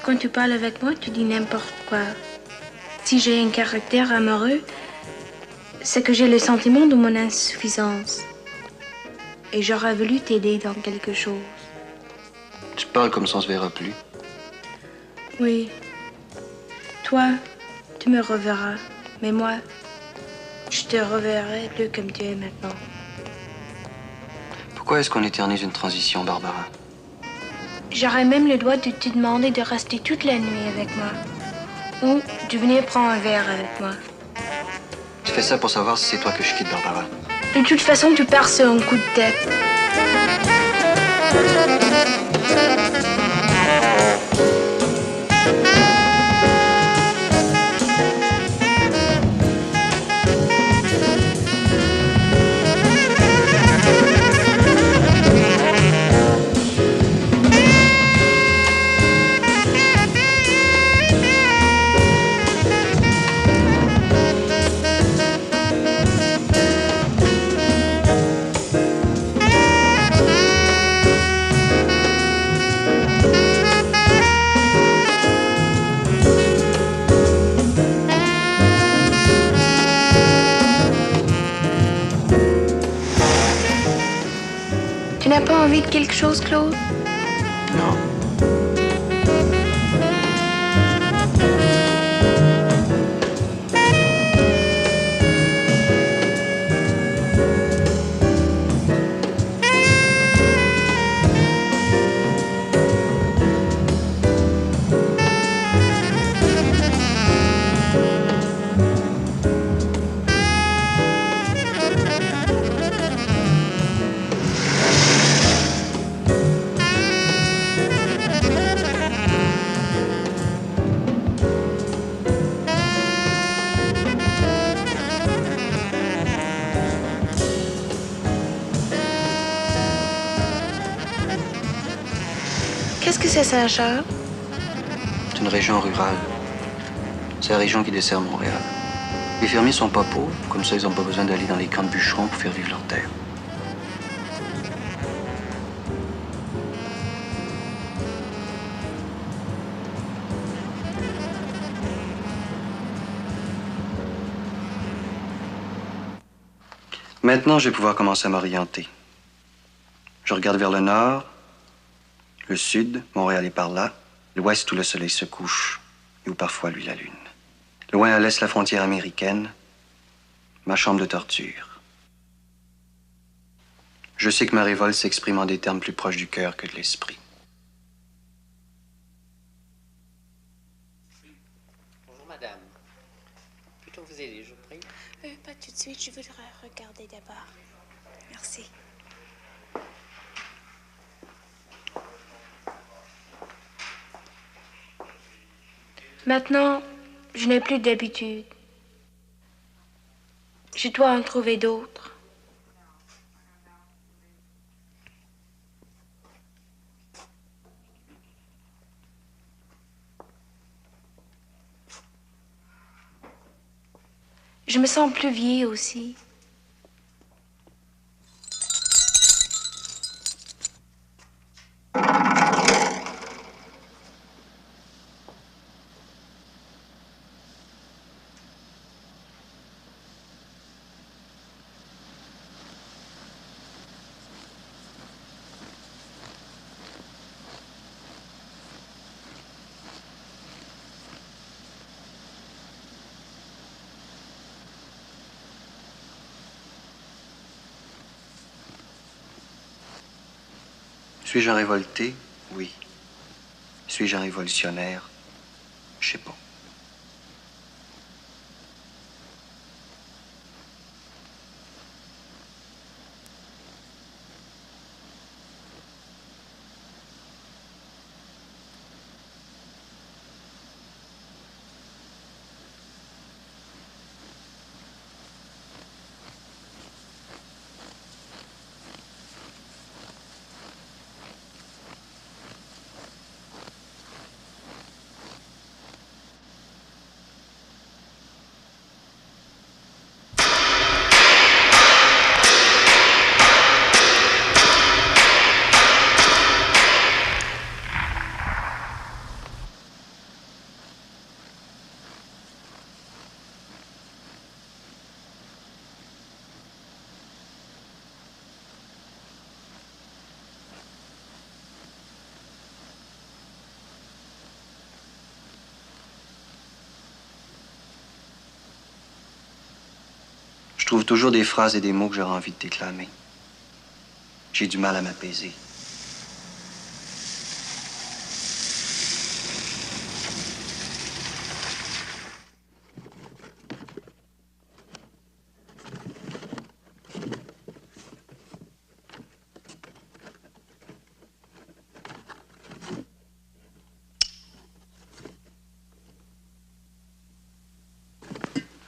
quand tu parles avec moi, tu dis n'importe quoi. Si j'ai un caractère amoureux, c'est que j'ai le sentiment de mon insuffisance. Et j'aurais voulu t'aider dans quelque chose. Tu parles comme ça on se verra plus. Oui. Toi, tu me reverras. Mais moi, je te reverrai plus comme tu es maintenant. Pourquoi est-ce qu'on éternise une transition, Barbara? J'aurais même le droit de te demander de rester toute la nuit avec moi. Ou de venir prendre un verre avec moi. Tu fais ça pour savoir si c'est toi que je quitte, Barbara. De toute façon, tu pars sur un coup de tête. Tu n'as pas envie de quelque chose, Claude? Non. Qu'est-ce que c'est, Saint-Charles? C'est une région rurale. C'est la région qui dessert Montréal. Les fermiers sont pas pauvres, comme ça ils n'ont pas besoin d'aller dans les camps de bûcherons pour faire vivre leur terre. Maintenant, je vais pouvoir commencer à m'orienter. Je regarde vers le nord, le sud, Montréal est par là, l'ouest où le soleil se couche et où parfois luit la lune. Loin à l'est, la frontière américaine, ma chambre de torture. Je sais que ma révolte s'exprime en des termes plus proches du cœur que de l'esprit. Bonjour, madame. Peut-on vous aider, je vous prie? Pas tout de suite, je voudrais regarder d'abord. Merci. Maintenant, je n'ai plus d'habitude. Je dois en trouver d'autres. Je me sens plus vieille aussi. Suis-je un révolté? Oui. Suis-je un révolutionnaire? Je sais pas. trouve toujours des phrases et des mots que j'aurais envie de déclamer. J'ai du mal à m'apaiser.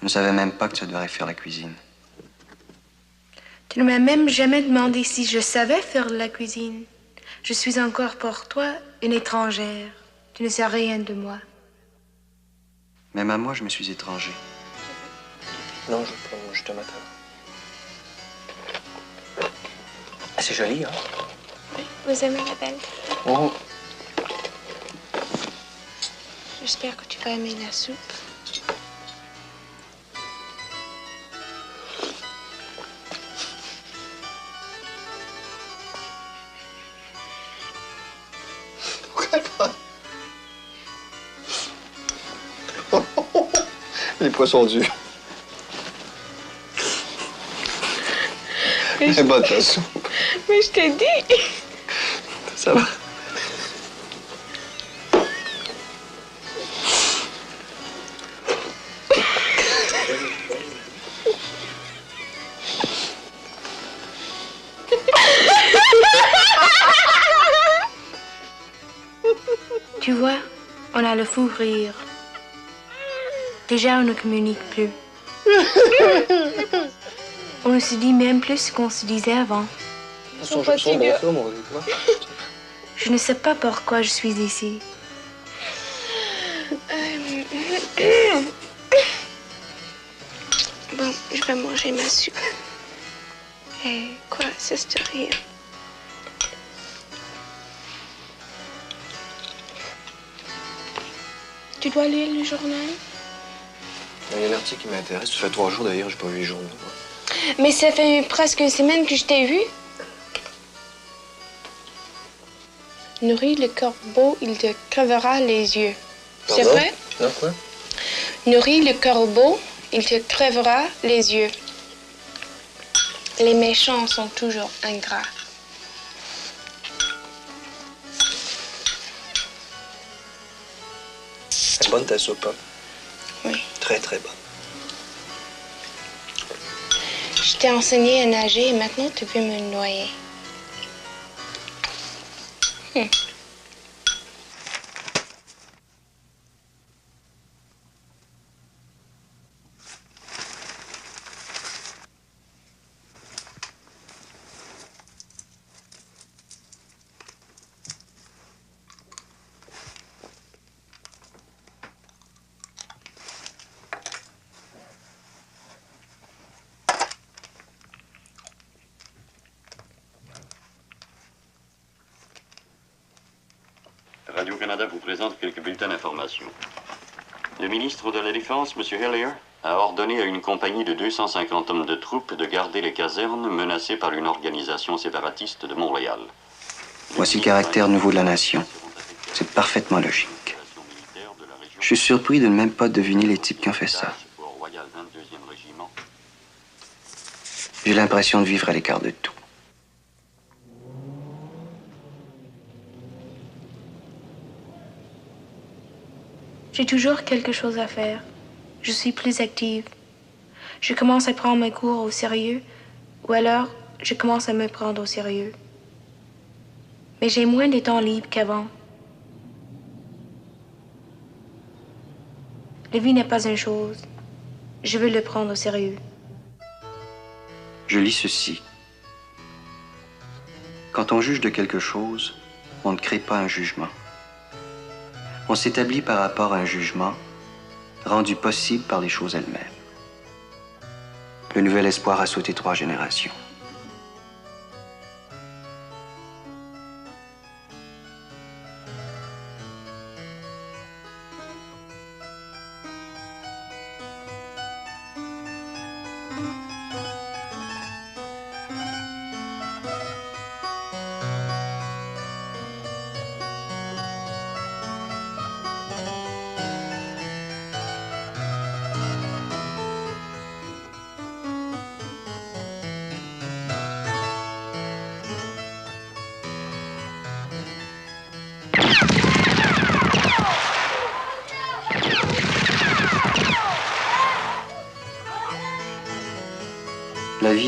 Je ne savais même pas que tu devrais faire la cuisine. Tu ne m'as même jamais demandé si je savais faire la cuisine. Je suis encore pour toi une étrangère. Tu ne sais rien de moi. Même à moi, je me suis étranger. Non, je veux pas, moi, je te m'attends. C'est joli, hein? Oui, vous aimez la belle? Oh. J'espère que tu vas aimer la soupe. Les poissons durs. C'est bonne ta soupe. Mais je t'ai dit. Ça va. Tu vois, on a le fou rire. Déjà, on ne communique plus. On ne se dit même plus ce qu'on se disait avant. Son bon film, on va voir. Je ne sais pas pourquoi je suis ici. Bon, je vais manger ma soupe. Et quoi, ça c'est rien. Tu dois lire le journal? Il y a un article qui m'intéresse. Ça fait 3 jours d'ailleurs, j'ai pas vu le journal. Mais ça fait presque une semaine que je t'ai vu. Nourris le corbeau, il te crevera les yeux. C'est Pardon? vrai? Non, quoi? Nourris le corbeau, il te crevera les yeux. Les méchants sont toujours ingrats. C'est bonne ta soupe, hein? Oui. Très, très bonne. Je t'ai enseigné à nager et maintenant tu peux me noyer. Radio-Canada vous présente quelques bulletins d'information. Le ministre de la Défense, M. Hillier, a ordonné à une compagnie de 250 hommes de troupes de garder les casernes menacées par une organisation séparatiste de Montréal. Voici le caractère nouveau de la nation. C'est parfaitement logique. Je suis surpris de ne même pas deviner les types qui ont fait ça. J'ai l'impression de vivre à l'écart de tout. J'ai toujours quelque chose à faire. Je suis plus active. Je commence à prendre mes cours au sérieux, ou alors je commence à me prendre au sérieux. Mais j'ai moins de temps libre qu'avant. La vie n'est pas une chose. Je veux le prendre au sérieux. Je lis ceci. Quand on juge de quelque chose, on ne crée pas un jugement. On s'établit par rapport à un jugement rendu possible par les choses elles-mêmes. Le nouvel espoir a sauté 3 générations.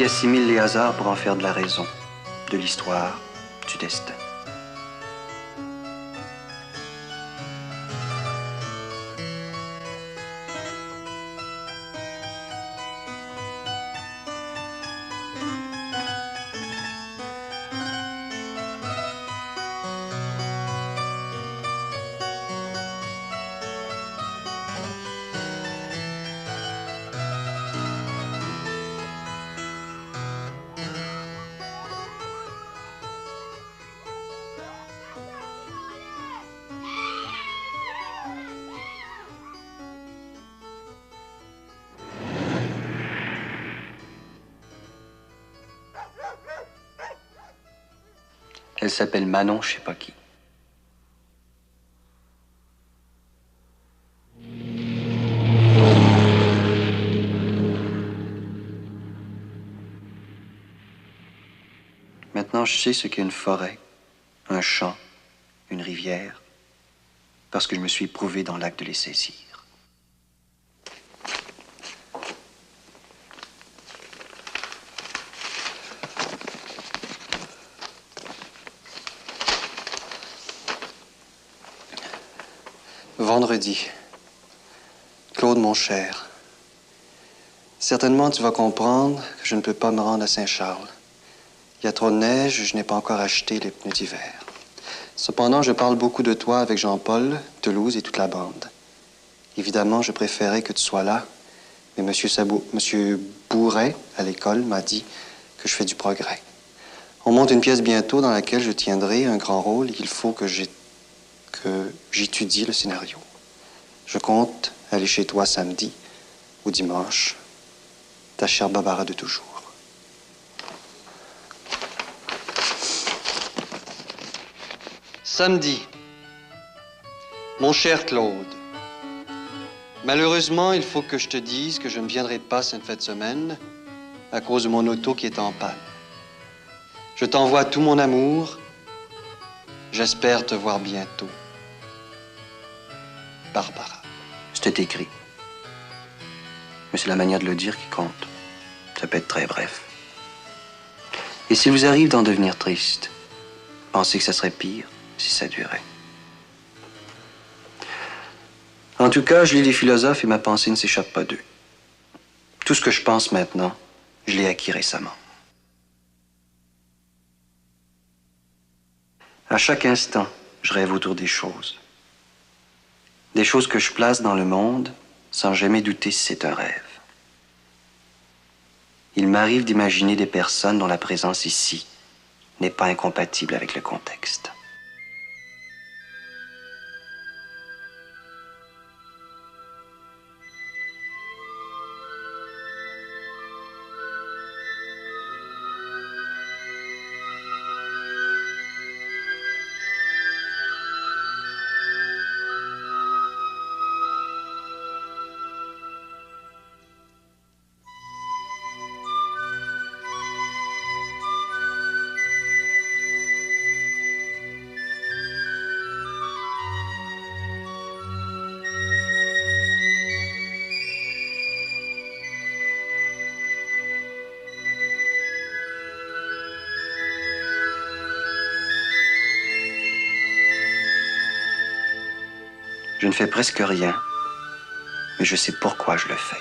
vie assimile les hasards pour en faire de la raison, de l'histoire, du destin. Elle s'appelle Manon, je sais pas qui. Maintenant, je sais ce qu'est une forêt, un champ, une rivière, parce que je me suis éprouvé dans l'acte de les saisir. Vendredi. Claude, mon cher, certainement tu vas comprendre que je ne peux pas me rendre à Saint-Charles. Il y a trop de neige, je n'ai pas encore acheté les pneus d'hiver. Cependant, je parle beaucoup de toi avec Jean-Paul, Toulouse et toute la bande. Évidemment, je préférais que tu sois là, mais Monsieur Bourret, à l'école, m'a dit que je fais du progrès. On monte une pièce bientôt dans laquelle je tiendrai un grand rôle et il faut que j'étudie le scénario. Je compte aller chez toi samedi ou dimanche. Ta chère Barbara de toujours. Samedi. Mon cher Claude, malheureusement, il faut que je te dise que je ne viendrai pas cette fin de semaine à cause de mon auto qui est en panne. Je t'envoie tout mon amour. J'espère te voir bientôt. Barbara. C'est écrit. Mais c'est la manière de le dire qui compte. Ça peut être très bref. Et s'il vous arrive d'en devenir triste, pensez que ça serait pire si ça durait. En tout cas, je lis les philosophes et ma pensée ne s'échappe pas d'eux. Tout ce que je pense maintenant, je l'ai acquis récemment. À chaque instant, je rêve autour des choses. Des choses que je place dans le monde sans jamais douter si c'est un rêve. Il m'arrive d'imaginer des personnes dont la présence ici n'est pas incompatible avec le contexte. Je ne fais presque rien, mais je sais pourquoi je le fais.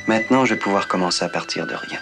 Maintenant, je vais pouvoir commencer à partir de rien.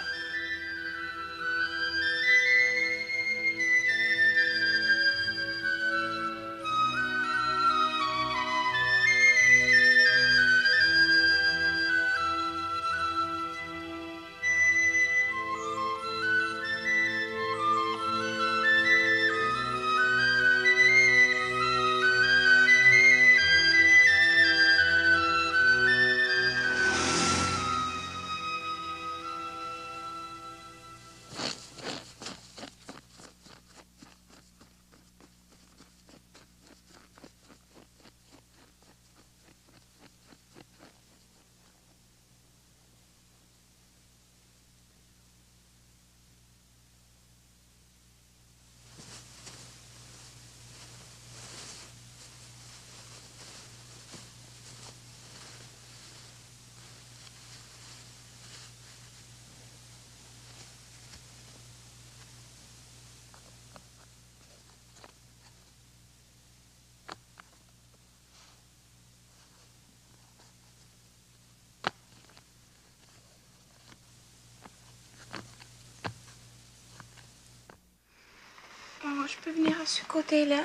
je peux venir à ce côté-là?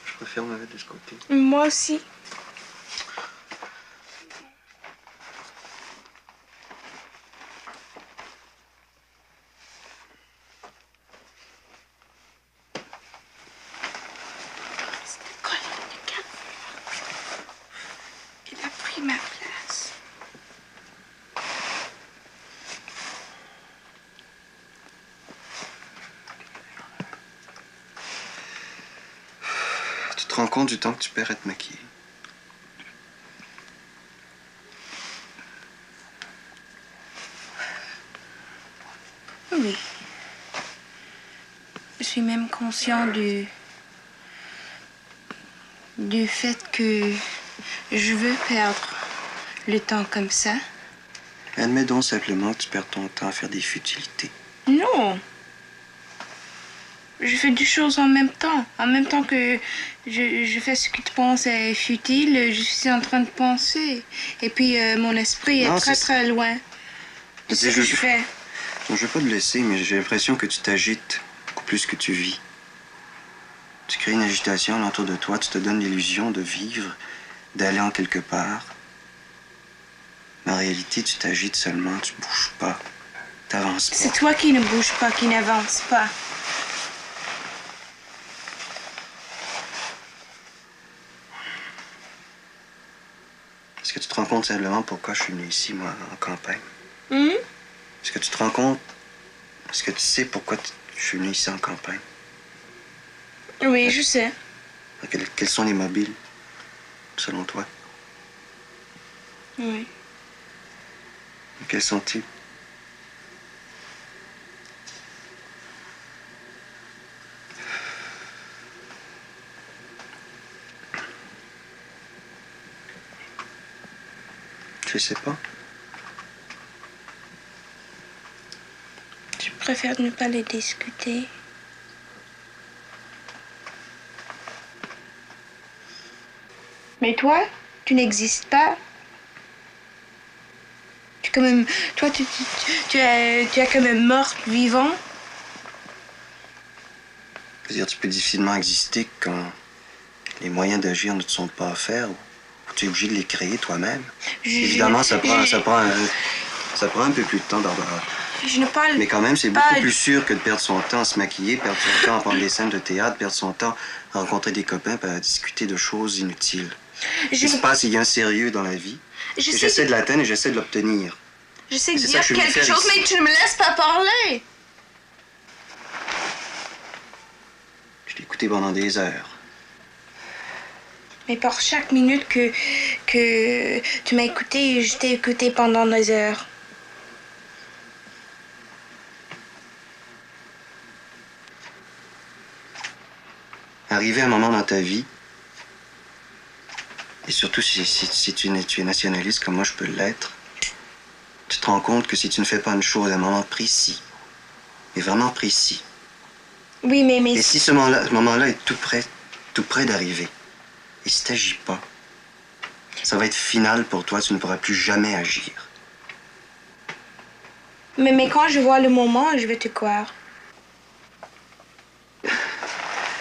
Je préfère me mettre de ce côté. Moi aussi. Il a pris ma place. Tu te rends compte du temps que tu perds à te maquiller? Oui. Je suis même conscient du fait que je veux perdre le temps comme ça. Admets donc simplement que tu perds ton temps à faire des futilités. Non. Je fais des choses en même temps. En même temps que je fais ce que tu penses est futile, je suis en train de penser. Et puis mon esprit est très très loin de ce que je fais. Je veux pas te blesser, mais j'ai l'impression que tu t'agites beaucoup plus que tu vis. Tu crées une agitation autour de toi, tu te donnes l'illusion de vivre, d'aller en quelque part. Mais en réalité, tu t'agites seulement, tu bouges pas, t'avances pas. C'est toi qui ne bouge pas, qui n'avance pas. Est-ce que tu te rends compte simplement pourquoi je suis venu ici, moi, en campagne? Hum? Est-ce que tu te rends compte? Est-ce que tu sais pourquoi je suis venu ici en campagne? Oui, je sais. Quels sont les mobiles, selon toi? Oui. Quels sont-ils? Je sais pas. Je préfère ne pas les discuter. Mais toi, tu n'existes pas. Tu es quand même... Toi, tu es quand même morte, vivant. C'est-à-dire, tu peux difficilement exister quand les moyens d'agir ne te sont pas offerts ou tu es obligé de les créer toi-même. Évidemment, ça prend un peu plus de temps, Barbara. Je ne parle Mais quand même, c'est beaucoup plus sûr que de perdre son temps à se maquiller, perdre son temps à prendre des scènes de théâtre, perdre son temps à rencontrer des copains, à discuter de choses inutiles. Il se passe, il y a un sérieux dans la vie. J'essaie de l'atteindre et j'essaie de l'obtenir. J'essaie de dire quelque chose, mais tu ne me laisses pas parler. Je t'ai écouté pendant des heures. Mais par chaque minute que tu m'as écouté, je t'ai écouté pendant des heures. Arrivé un moment dans ta vie, et surtout si tu es nationaliste comme moi je peux l'être, tu te rends compte que si tu ne fais pas une chose à un moment précis, et vraiment précis, oui, mais... Et si ce moment-là est tout près d'arriver, et si tu n'agis pas, ça va être final pour toi, tu ne pourras plus jamais agir. Mais quand je vois le moment, je vais te croire.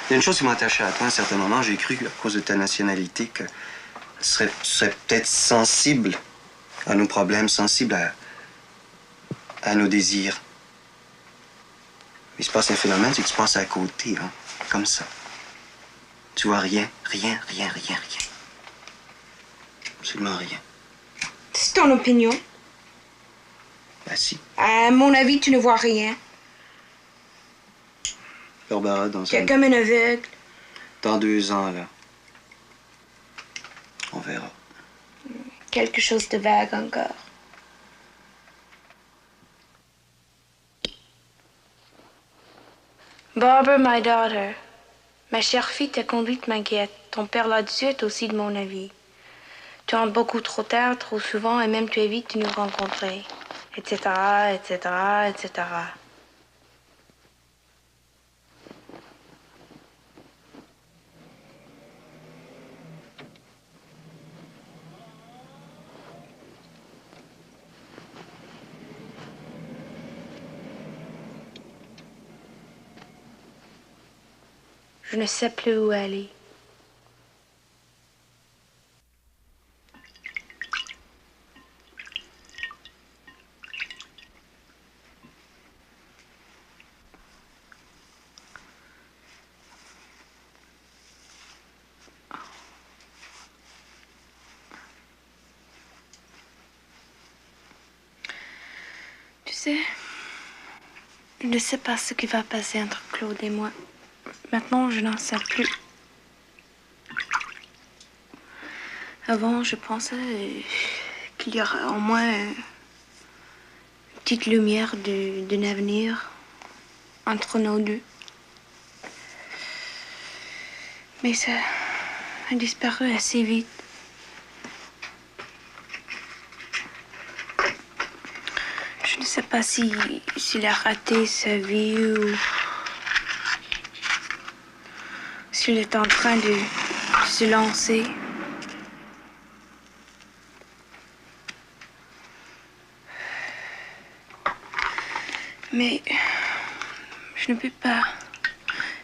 Il y a une chose qui m'a attaché à toi à un certain moment. J'ai cru, à cause de ta nationalité, que tu serais peut-être sensible à nos problèmes, sensible à nos désirs. Mais il se passe un phénomène, c'est que tu passes à côté, hein, comme ça. Tu vois rien. Absolument rien. C'est ton opinion. Ben si. À mon avis, tu ne vois rien. Barbara, Tu es comme un aveugle. Dans 2 ans, là. On verra. Quelque chose de vague encore. Barbara, my daughter. Ma chère fille, ta conduite m'inquiète. Ton père là-dessus est aussi de mon avis. Tu entres beaucoup trop tard, trop souvent, et même tu évites de nous rencontrer. Etc., etc., etc. Je ne sais plus où aller. Tu sais, je ne sais pas ce qui va passer entre Claude et moi. Maintenant, je n'en sais plus. Avant, je pensais qu'il y aurait au moins une petite lumière d'un avenir entre nous deux. Mais ça a disparu assez vite. Je ne sais pas s'il a raté sa vie ou s'il est en train de se lancer. Mais je ne peux pas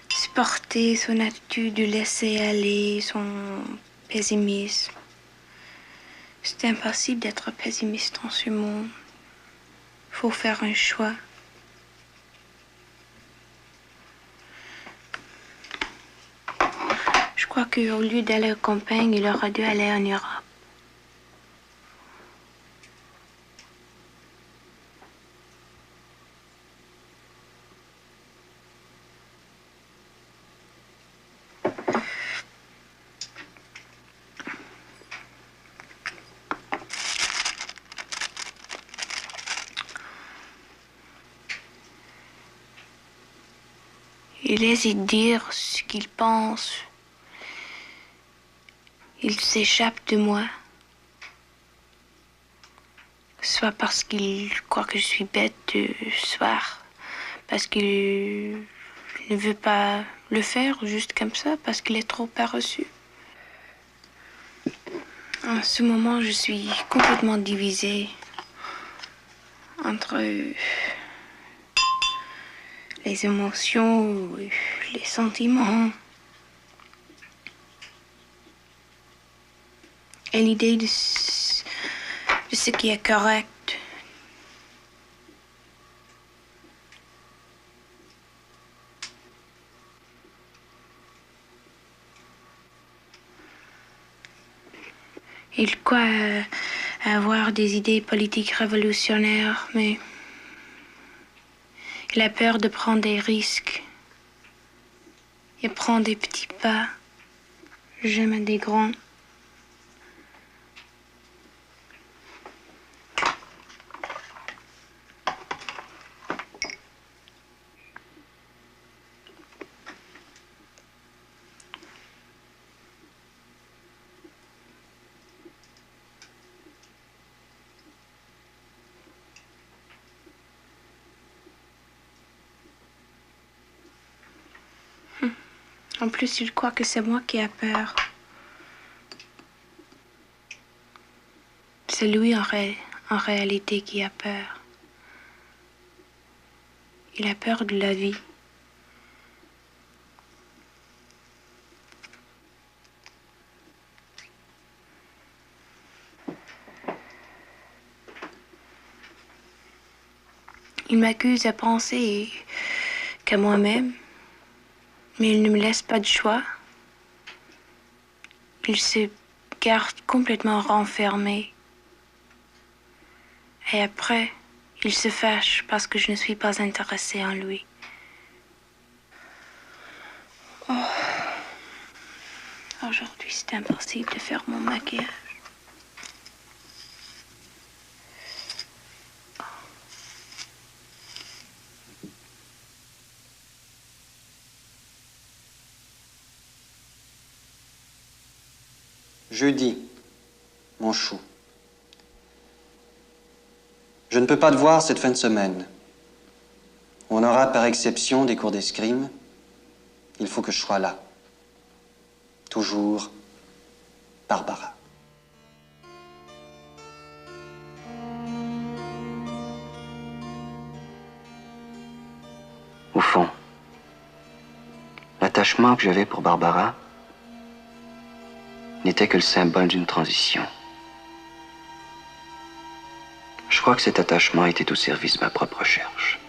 supporter son attitude de laisser aller, son pessimisme. C'est impossible d'être pessimiste dans ce monde. Il faut faire un choix. Je crois qu'au lieu d'aller aux campagnes, il aurait dû aller en Europe. Il hésite de dire ce qu'il pense. Il s'échappe de moi. Soit parce qu'il croit que je suis bête, soit parce qu'il ne veut pas le faire juste comme ça, parce qu'il est trop paresseux. En ce moment, je suis complètement divisée entre les émotions, les sentiments et l'idée de ce qui est correct. Il croit avoir des idées politiques révolutionnaires, mais il a peur de prendre des risques. Il prend des petits pas, jamais des grands. En plus, il croit que c'est moi qui ai peur. C'est lui en réalité qui a peur. Il a peur de la vie. Il m'accuse à penser qu'à moi-même. Mais il ne me laisse pas de choix. Il se garde complètement renfermé. Et après, il se fâche parce que je ne suis pas intéressée en lui. Oh. Aujourd'hui, c'est impossible de faire mon maquillage. Jeudi, mon chou. Je ne peux pas te voir cette fin de semaine. On aura par exception des cours d'escrime. Il faut que je sois là. Toujours, Barbara. Au fond, la l'attachement que j'avais pour Barbara n'était que le symbole d'une transition. Je crois que cet attachement était au service de ma propre recherche.